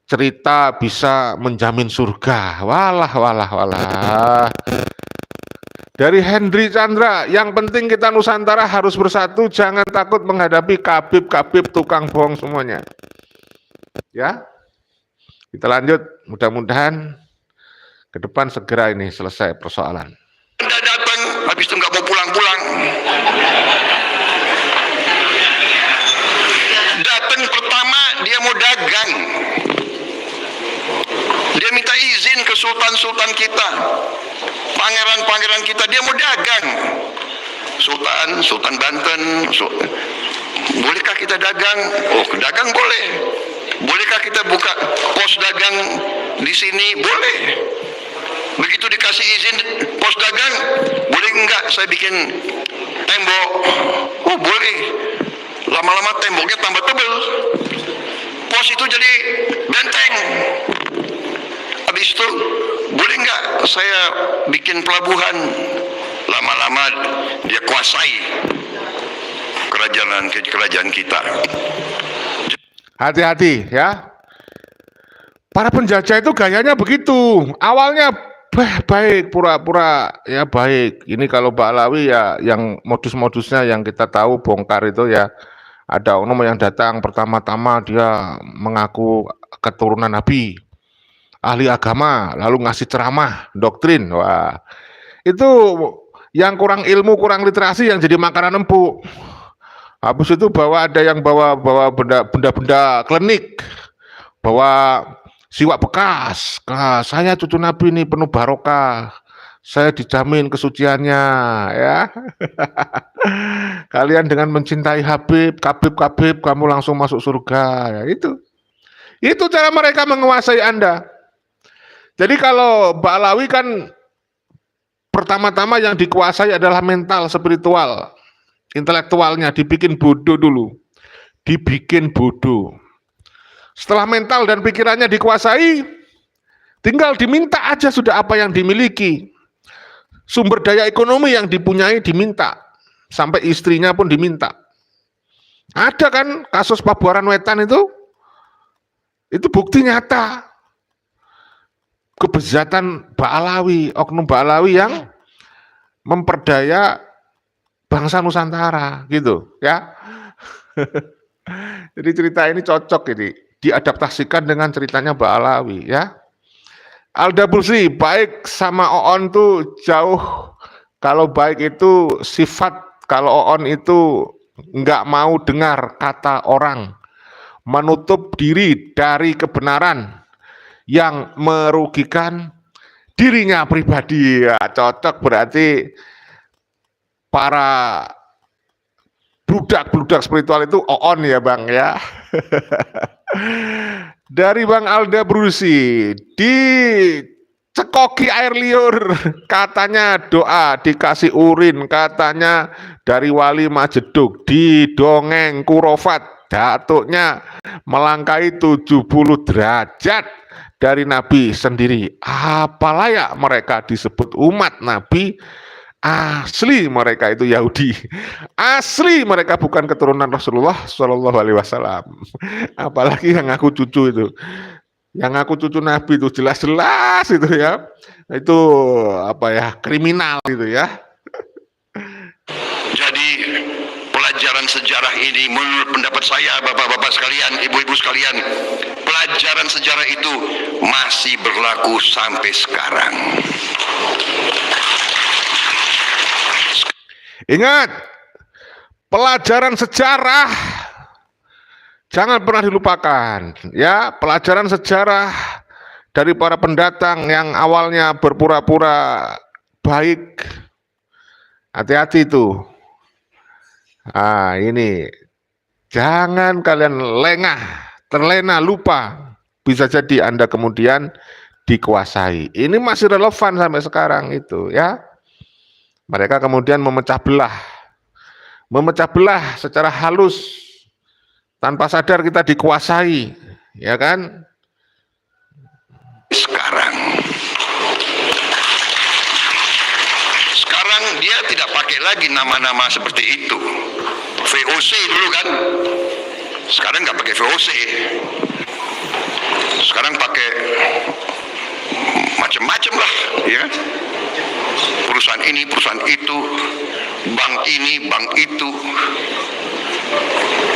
cerita bisa menjamin surga. Walah, walah, walah. Dari Hendry Chandra, yang penting kita Nusantara harus bersatu, jangan takut menghadapi kabib-kabib tukang bohong semuanya. Ya, kita lanjut, mudah-mudahan ke depan segera ini selesai persoalan. Anda datang, habis itu nggak mau pulang-pulang. Datang pertama dia mau dagang. Dia minta izin ke sultan-sultan kita, pangeran-pangeran kita, dia mau dagang. Sultan Banten, bolehkah kita dagang? Oh, dagang boleh. Bolehkah kita buka pos dagang di sini? Boleh. Begitu dikasih izin pos dagang, boleh enggak saya bikin tembok? Oh, boleh. Lama-lama temboknya tambah tebal. Pos itu jadi benteng. Habis itu, boleh enggak saya bikin pelabuhan? Lama-lama dia kuasai kerajaan kita. Hati-hati ya. Para penjajah itu gayanya begitu. Awalnya baik, pura-pura ya baik. Ini kalau Ba'alawi ya yang modus-modusnya yang kita tahu bongkar itu ya, ada oknum yang datang pertama-tama dia mengaku keturunan Nabi, ahli agama, lalu ngasih ceramah, doktrin. Wah, itu yang kurang ilmu, kurang literasi yang jadi makanan empuk. Habis itu ada yang bawa benda-benda klinik, bawa siwak bekas. Nah, saya cucu Nabi ini penuh barokah. Saya dijamin kesuciannya, ya. Kalian dengan mencintai Habib, kabib, kamu langsung masuk surga. Ya, itu cara mereka menguasai Anda. Jadi kalau Ba'alawi kan pertama-tama yang dikuasai adalah mental, spiritual, intelektualnya dibikin bodoh dulu. Dibikin bodoh. Setelah mental dan pikirannya dikuasai, tinggal diminta aja sudah apa yang dimiliki. Sumber daya ekonomi yang dipunyai diminta. Sampai istrinya pun diminta. Ada kan kasus Pabuaran Wetan itu? Itu bukti nyata. Kebejatan Ba'alawi, oknum Ba'alawi yang memperdaya bangsa Nusantara gitu ya. Jadi cerita ini cocok ini diadaptasikan dengan ceritanya Ba'alawi ya. Alda Busri, baik sama Oon tuh jauh. Kalau baik itu sifat, kalau Oon itu nggak mau dengar kata orang, menutup diri dari kebenaran yang merugikan dirinya pribadi. Ya, cocok berarti para bludak spiritual itu Oon ya Bang ya. Dari Bang Alda Brusi, dicekoki air liur, katanya doa, dikasih urin, katanya dari wali Majeduk, didongeng kurofat, datuknya melangkahi 70 derajat dari Nabi sendiri. Apa layak mereka disebut umat Nabi? Asli mereka itu Yahudi, asli mereka bukan keturunan Rasulullah Shallallahu Alaihi Wasallam. Apalagi yang ngaku cucu itu, yang ngaku cucu Nabi itu jelas-jelas itu ya, itu apa ya, kriminal itu ya. Jadi pelajaran sejarah ini menurut pendapat saya, bapak-bapak sekalian, ibu-ibu sekalian, pelajaran sejarah itu masih berlaku sampai sekarang. Ingat, pelajaran sejarah jangan pernah dilupakan ya. Pelajaran sejarah dari para pendatang yang awalnya berpura-pura baik, hati-hati itu. Ini jangan kalian lengah, terlena, lupa. Bisa jadi Anda kemudian dikuasai. Ini masih relevan sampai sekarang itu ya. Mereka kemudian memecah belah secara halus, tanpa sadar kita dikuasai, ya kan? Sekarang dia tidak pakai lagi nama-nama seperti itu. VOC dulu kan, sekarang nggak pakai VOC. Sekarang pakai macam-macam lah, ya kan? Perusahaan ini, perusahaan itu, bank ini, bank itu.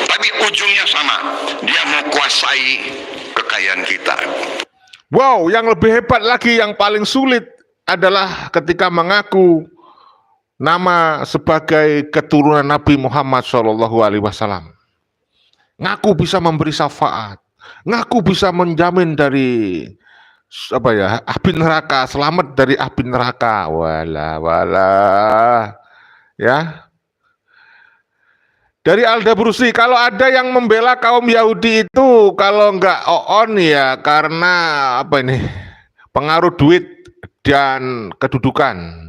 Tapi ujungnya sama, dia mau kuasai kekayaan kita. Wow, yang lebih hebat lagi, yang paling sulit adalah ketika mengaku nama sebagai keturunan Nabi Muhammad SAW. Ngaku bisa memberi syafaat, ngaku bisa menjamin dari api neraka, selamat dari api neraka. Wala, ya. Dari Alda Brusi, kalau ada yang membela kaum Yahudi itu, kalau nggak on ya karena pengaruh duit dan kedudukan.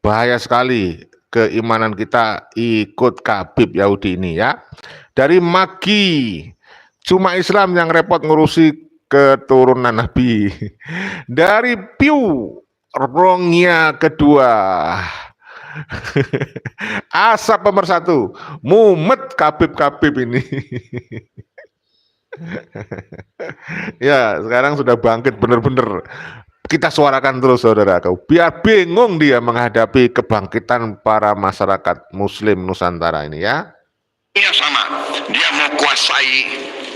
Bahaya sekali keimanan kita ikut Khabib Yahudi ini, ya. Dari Magi, cuma Islam yang repot ngurusi keturunan Nabi. Dari Piu, Rongnya kedua. Asap pemersatu, mumet Khabib ini. Ya, sekarang sudah bangkit bener-bener. Kita suarakan terus, saudaraku, biar bingung dia menghadapi kebangkitan para masyarakat Muslim Nusantara ini, ya. Dia sama, dia mau kuasai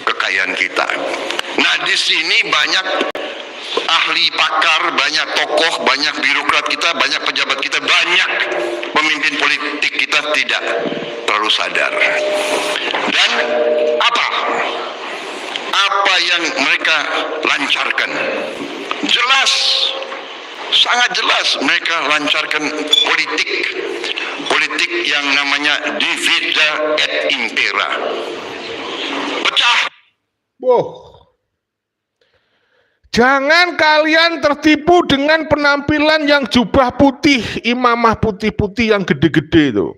kekayaan kita. Nah, di sini banyak ahli pakar, banyak tokoh, banyak birokrat kita, banyak pejabat kita, banyak pemimpin politik kita tidak terlalu sadar. Dan apa yang mereka lancarkan? Jelas, sangat jelas mereka lancarkan politik yang namanya divida et impera. Pecah. Wow. Jangan kalian tertipu dengan penampilan yang jubah putih, imamah putih-putih yang gede-gede itu.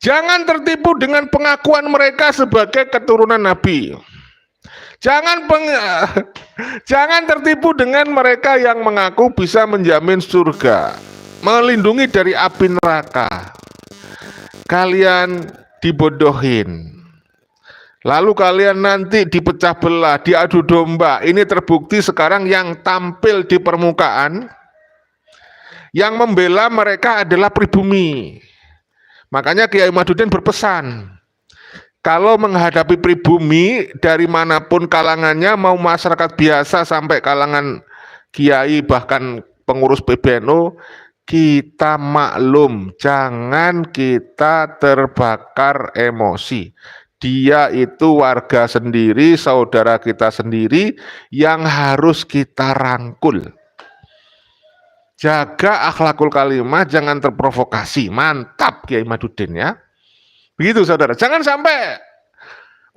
Jangan tertipu dengan pengakuan mereka sebagai keturunan Nabi. Jangan tertipu dengan mereka yang mengaku bisa menjamin surga, melindungi dari api neraka. Kalian dibodohin. Lalu kalian nanti dipecah belah, diadu domba. Ini terbukti sekarang yang tampil di permukaan, yang membela mereka adalah pribumi. Makanya Kiai Madudin berpesan, kalau menghadapi pribumi dari manapun kalangannya, mau masyarakat biasa sampai kalangan kiai bahkan pengurus PBNU, kita maklum, jangan kita terbakar emosi. Dia itu warga sendiri, saudara kita sendiri yang harus kita rangkul. Jaga akhlakul kalimah, jangan terprovokasi. Mantap Kiai Madudin, ya. Begitu saudara, jangan sampai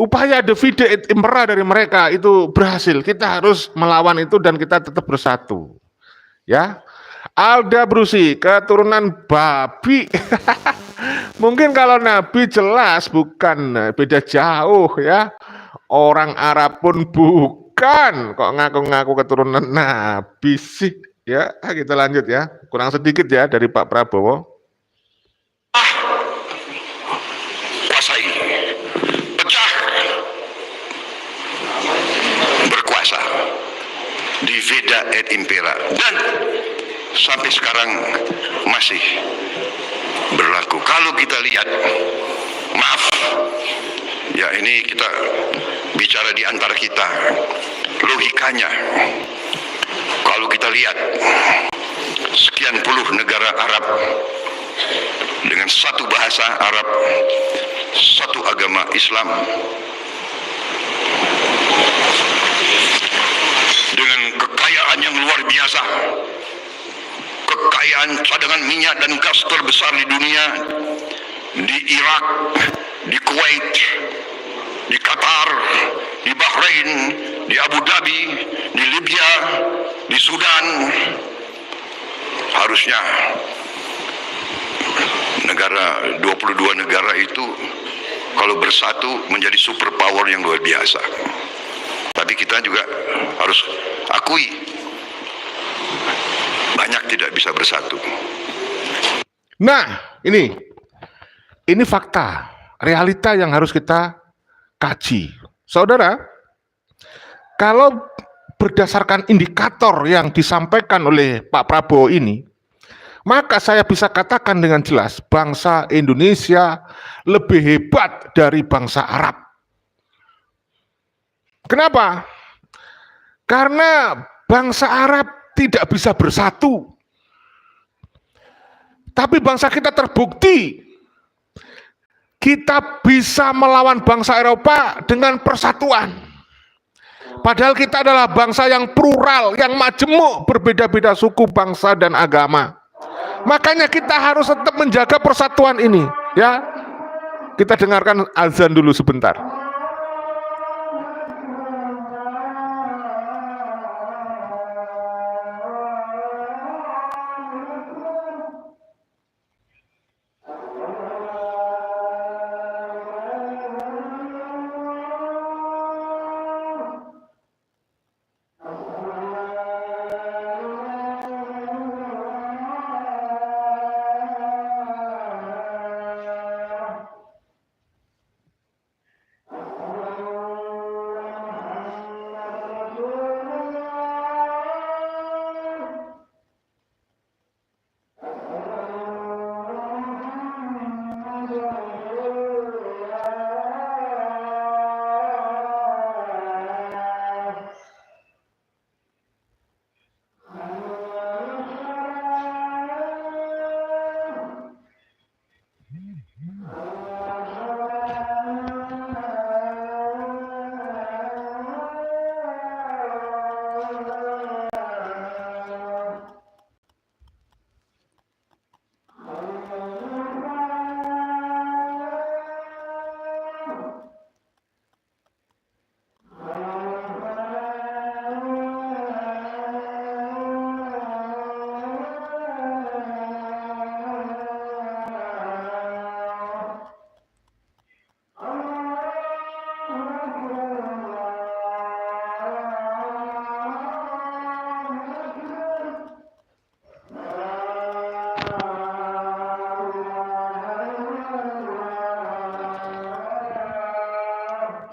upaya divide et impera dari mereka itu berhasil. Kita harus melawan itu dan kita tetap bersatu. Ya. Alda Brusi, keturunan babi. Mungkin kalau Nabi jelas bukan, beda jauh, ya. Orang Arab pun bukan, kok ngaku-ngaku keturunan Nabi sih. Ya, kita lanjut ya. Kurang sedikit ya dari Pak Prabowo. Kuasai, pecah, berkuasa, divida et impera, dan sampai sekarang masih berlaku. Kalau kita lihat, maaf, ya ini kita bicara di antara kita, logikanya, kalau kita lihat sekian puluh negara Arab dengan satu bahasa Arab, satu agama Islam, dengan kekayaan yang luar biasa, kekayaan cadangan minyak dan gas terbesar di dunia, di Irak, di Kuwait, di Qatar, di Bahrain, di Abu Dhabi, di Libya, di Sudan. Harusnya negara 22 negara itu kalau bersatu menjadi superpower yang luar biasa. Tapi kita juga harus akui banyak tidak bisa bersatu. Nah, ini fakta, realita yang harus kita kaji. Saudara, kalau berdasarkan indikator yang disampaikan oleh Pak Prabowo ini, maka saya bisa katakan dengan jelas bangsa Indonesia lebih hebat dari bangsa Arab. Kenapa? Karena bangsa Arab tidak bisa bersatu. Tapi bangsa kita terbukti kita bisa melawan bangsa Eropa dengan persatuan. Padahal kita adalah bangsa yang plural, yang majemuk, berbeda-beda suku, bangsa, dan agama. Makanya kita harus tetap menjaga persatuan ini, ya. Kita dengarkan azan dulu sebentar.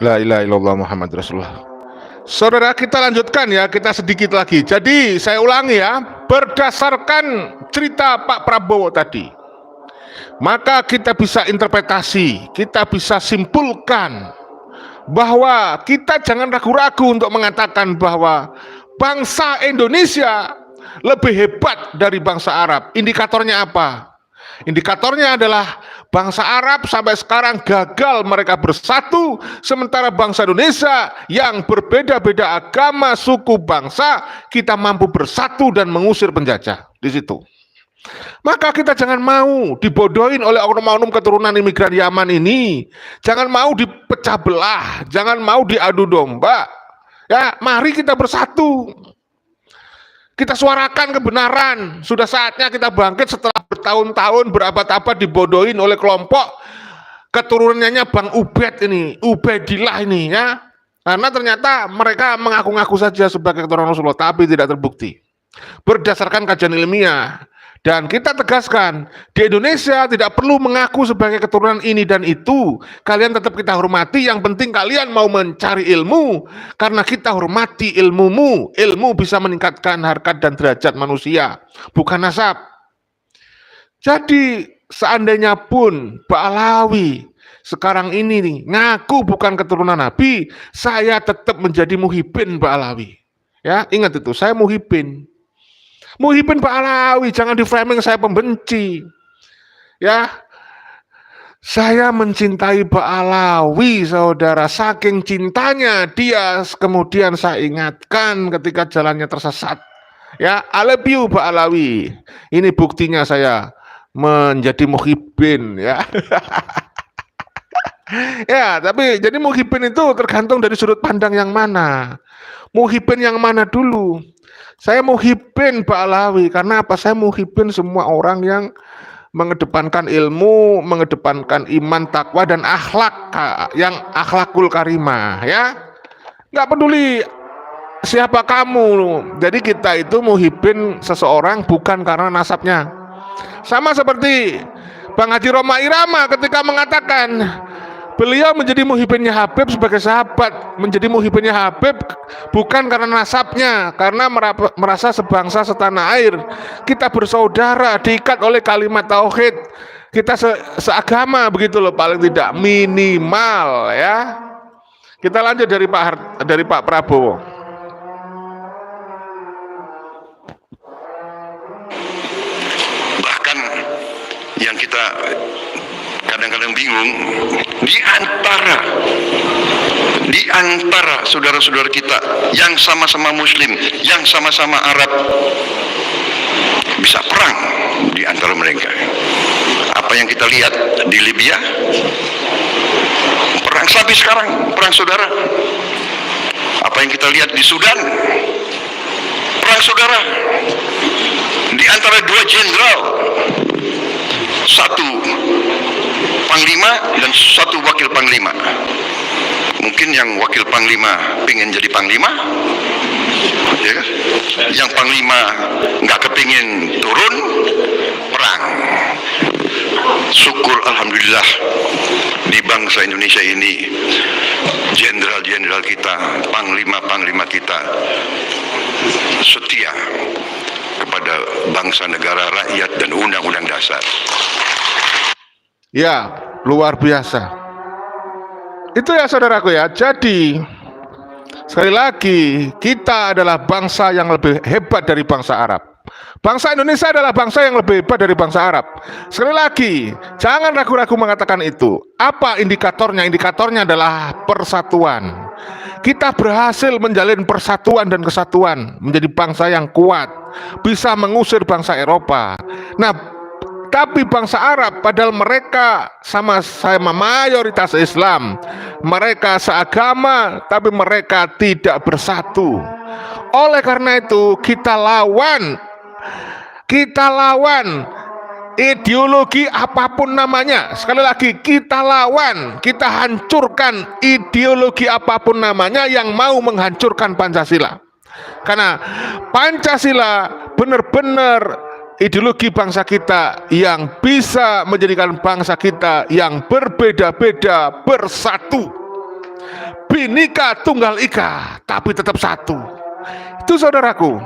La ilaha illallah Muhammad Rasulullah. Saudara, kita lanjutkan ya, kita sedikit lagi. Jadi saya ulangi ya, berdasarkan cerita Pak Prabowo tadi, maka kita bisa interpretasi, kita bisa simpulkan bahwa kita jangan ragu-ragu untuk mengatakan bahwa bangsa Indonesia lebih hebat dari bangsa Arab. Indikatornya apa? Indikatornya adalah bangsa Arab sampai sekarang gagal mereka bersatu, sementara bangsa Indonesia yang berbeda-beda agama, suku, bangsa, kita mampu bersatu dan mengusir penjajah di situ. Maka kita jangan mau dibodohin oleh oknum-oknum keturunan imigran Yaman ini. Jangan mau dipecah belah, jangan mau diadu domba. Ya, mari kita bersatu. Kita suarakan kebenaran. Sudah saatnya kita bangkit setelah bertahun-tahun berabad-abad dibodohin oleh kelompok keturunannya Bang Ubed ini, Ubedillah ini ya. Karena ternyata mereka mengaku-ngaku saja sebagai keturunan Rasulullah, tapi tidak terbukti. Berdasarkan kajian ilmiah. Dan kita tegaskan, di Indonesia tidak perlu mengaku sebagai keturunan ini dan itu. Kalian tetap kita hormati, yang penting kalian mau mencari ilmu. Karena kita hormati ilmumu. Ilmu bisa meningkatkan harkat dan derajat manusia, bukan nasab. Jadi seandainya pun Pak Alawi sekarang ini nih, ngaku bukan keturunan Nabi, saya tetap menjadi muhibin Pak Alawi. Ya, ingat itu, saya muhibin. Muhibin Pak Alawi, jangan di framing saya pembenci. Ya, saya mencintai Pak Alawi, saudara. Saking cintanya dia, kemudian saya ingatkan ketika jalannya tersesat. Ya, I love you Pak Alawi. Ini buktinya saya menjadi muhibin. Ya. Ya, tapi jadi muhibin itu tergantung dari sudut pandang yang mana. Muhibin yang mana dulu? Saya muhibin Pak Alawi, karena apa? Saya muhibin semua orang yang mengedepankan ilmu, mengedepankan iman, takwa, dan akhlak, yang akhlakul karimah, ya. Nggak peduli siapa kamu. Jadi kita itu muhibin seseorang bukan karena nasabnya. Sama seperti Bang Haji Roma Irama ketika mengatakan Beliau menjadi muhibbinnya Habib sebagai sahabat, menjadi muhibbinnya Habib bukan karena nasabnya, karena merasa sebangsa setanah air. Kita bersaudara, diikat oleh kalimat tauhid. Kita seagama begitu loh, paling tidak minimal ya. Kita lanjut dari Pak Prabowo. Bahkan yang kita kadang-kadang bingung, di antara saudara-saudara kita yang sama-sama Muslim, yang sama-sama Arab, bisa perang di antara mereka. Apa yang kita lihat di Libya, perang sampai sekarang, perang saudara. Apa yang kita lihat di Sudan, perang saudara. Di antara dua jenderal, satu panglima dan satu wakil panglima. Mungkin yang wakil panglima pengen jadi panglima, ya kan? Yang panglima nggak kepingin turun, perang. Syukur alhamdulillah di bangsa Indonesia ini jenderal-jenderal kita, panglima-panglima kita setia kepada bangsa, negara, rakyat, dan undang-undang dasar. Ya, luar biasa. Itu ya saudaraku ya. Jadi sekali lagi, kita adalah bangsa yang lebih hebat dari bangsa Arab. Bangsa Indonesia adalah bangsa yang lebih hebat dari bangsa Arab. Sekali lagi, jangan ragu-ragu mengatakan itu. Apa indikatornya? Indikatornya adalah persatuan. Kita berhasil menjalin persatuan dan kesatuan, menjadi bangsa yang kuat, bisa mengusir bangsa Eropa. Nah, tapi bangsa Arab, padahal mereka sama-sama mayoritas Islam, mereka seagama, tapi mereka tidak bersatu. Oleh karena itu, kita lawan ideologi apapun namanya. Sekali lagi, kita lawan, kita hancurkan ideologi apapun namanya yang mau menghancurkan Pancasila. Karena Pancasila benar-benar ideologi bangsa kita yang bisa menjadikan bangsa kita yang berbeda-beda bersatu. Bhinneka Tunggal Ika, tapi tetap satu. Itu saudaraku.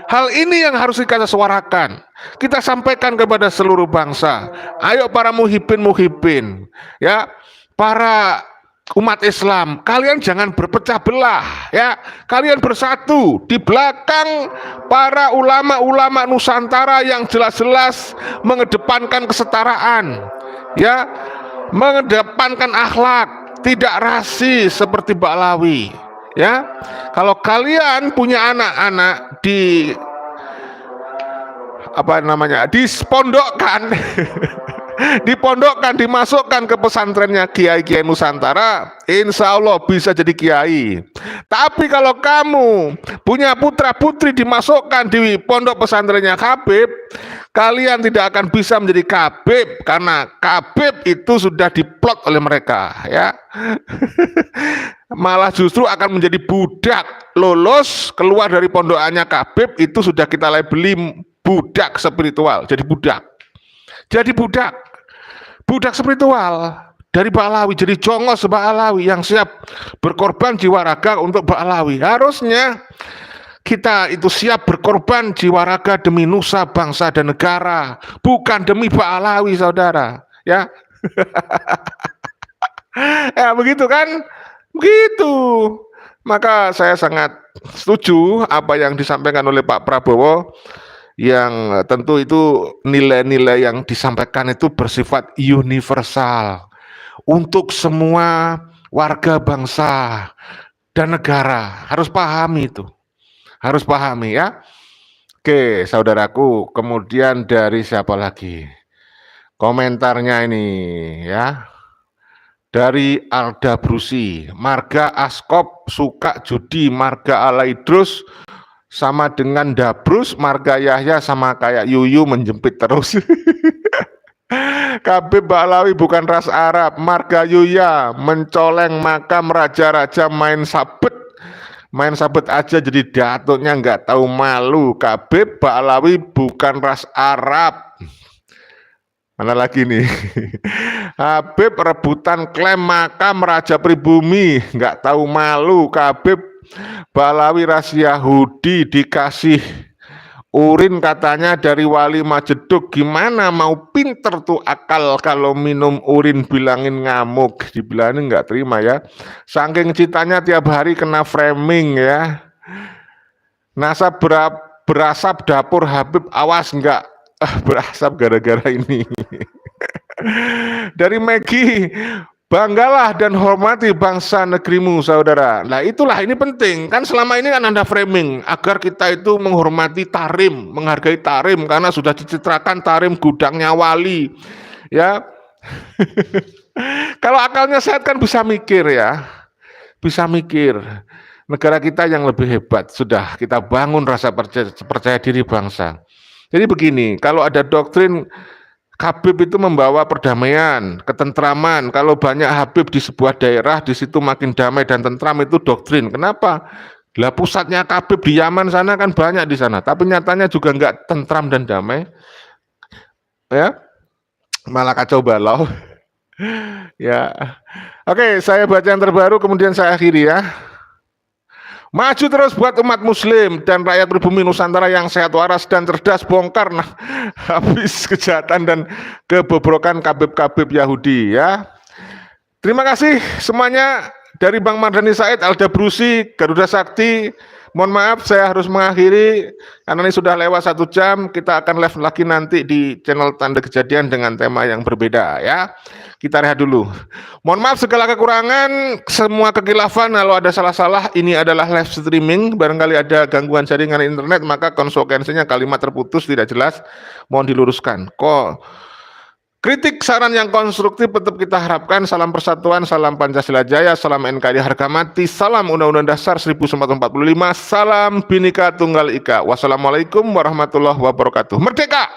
Hal ini yang harus kita suarakan, kita sampaikan kepada seluruh bangsa. Ayo para muhibbin, ya, para umat Islam, kalian jangan berpecah belah, ya. Kalian bersatu di belakang para ulama-ulama Nusantara yang jelas-jelas mengedepankan kesetaraan, ya, mengedepankan akhlak, tidak rasis seperti Ba'alawi. Ya, kalau kalian punya anak-anak dispondokkan, dimasukkan ke pesantrennya kiai-kiai Nusantara, insya Allah bisa jadi kiai. Tapi kalau kamu punya putra-putri dimasukkan di pondok pesantrennya Habib, kalian tidak akan bisa menjadi Habib, karena Habib itu sudah diplot oleh mereka, ya. Malah justru akan menjadi budak. Lolos keluar dari pondokannya Habib itu sudah kita labeli budak spiritual, jadi budak spiritual dari Ba'alawi, jadi jongos Ba'alawi yang siap berkorban jiwa raga untuk Ba'alawi. Harusnya kita itu siap berkorban jiwa raga demi nusa, bangsa, dan negara, bukan demi Ba'alawi, saudara, ya. Ya begitu kan, begitu. Maka saya sangat setuju apa yang disampaikan oleh Pak Prabowo, yang tentu itu nilai-nilai yang disampaikan itu bersifat universal untuk semua warga bangsa dan negara. Harus pahami itu, harus pahami, ya. Oke saudaraku, kemudian dari siapa lagi komentarnya ini, ya, dari Alda Brusi. Marga Askop suka judi, marga Alaidrus sama dengan Dabrus, marga Yahya sama kayak Yuyu menjepit terus. Habib Ba'alawi bukan ras Arab, marga Yuya mencoleng makam raja-raja main sabet aja jadi datuknya nggak tahu malu. Habib Ba'alawi bukan ras Arab. Mana lagi nih? Habib rebutan klaim makam Raja Pribumi, nggak tahu malu. Habib Balawi ras Yahudi dikasih urin katanya dari wali Majeduk. Gimana mau pinter tuh akal kalau minum urin bilangin ngamuk. Dibilangin nggak terima ya. Saking cintanya tiap hari kena framing ya. NASA berasap dapur Habib, awas nggak berasap gara-gara ini. Dari Megi, banggalah dan hormati bangsa negerimu, saudara. Nah itulah, ini penting. Kan selama ini kan Anda framing, agar kita itu menghormati Tarim, menghargai Tarim, karena sudah dicitrakan Tarim gudangnya wali. Ya, kalau akalnya sehat kan bisa mikir ya. Bisa mikir. Negara kita yang lebih hebat, sudah kita bangun rasa percaya diri bangsa. Jadi begini, kalau ada doktrin Habib itu membawa perdamaian, ketentraman. Kalau banyak Habib di sebuah daerah, di situ makin damai dan tentram, itu doktrin. Kenapa? Lah pusatnya Habib di Yaman sana kan banyak di sana, tapi nyatanya juga enggak tentram dan damai. Ya, malah kacau balau. Ya. Oke, saya baca yang terbaru kemudian saya akhiri ya. Maju terus buat umat muslim dan rakyat pribumi Nusantara yang sehat waras dan cerdas, bongkar nah habis kejahatan dan kebobrokan Habib-Habib Yahudi ya. Terima kasih semuanya dari Bang Mardhani Said, Alda Brusi, Garuda Sakti. Mohon maaf saya harus mengakhiri karena ini sudah lewat 1 jam. Kita akan live lagi nanti di channel Tanda Kejadian dengan tema yang berbeda ya. Kita rehat dulu. Mohon maaf segala kekurangan, semua kekilafan. Kalau ada salah-salah, ini adalah live streaming. Barangkali ada gangguan jaringan internet, maka konsekuensinya kalimat terputus tidak jelas. Mohon diluruskan. Kritik saran yang konstruktif tetap kita harapkan. Salam persatuan, salam Pancasila Jaya, salam NKRI harga mati, salam Undang-Undang Dasar 1945, salam Bhinneka Tunggal Ika. Wassalamualaikum warahmatullahi wabarakatuh. Merdeka!